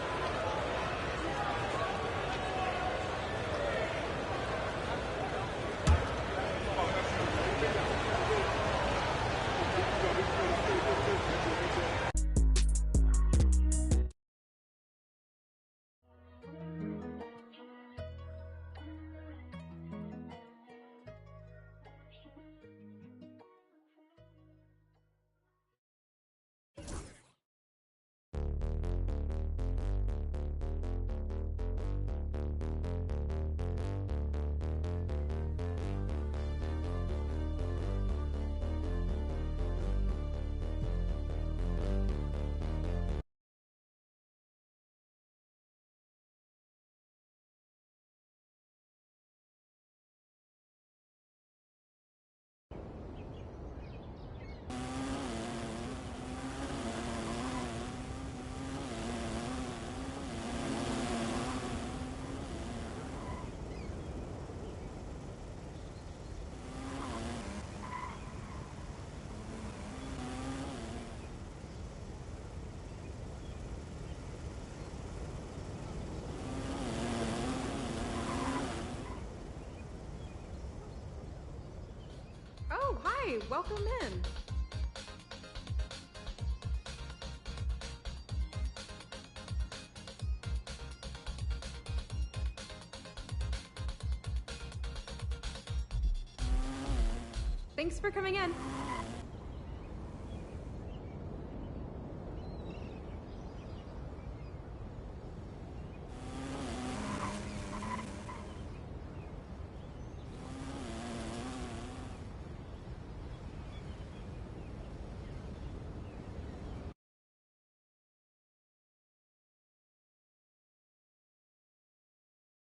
Oh, hi. Welcome in. Thanks for coming in.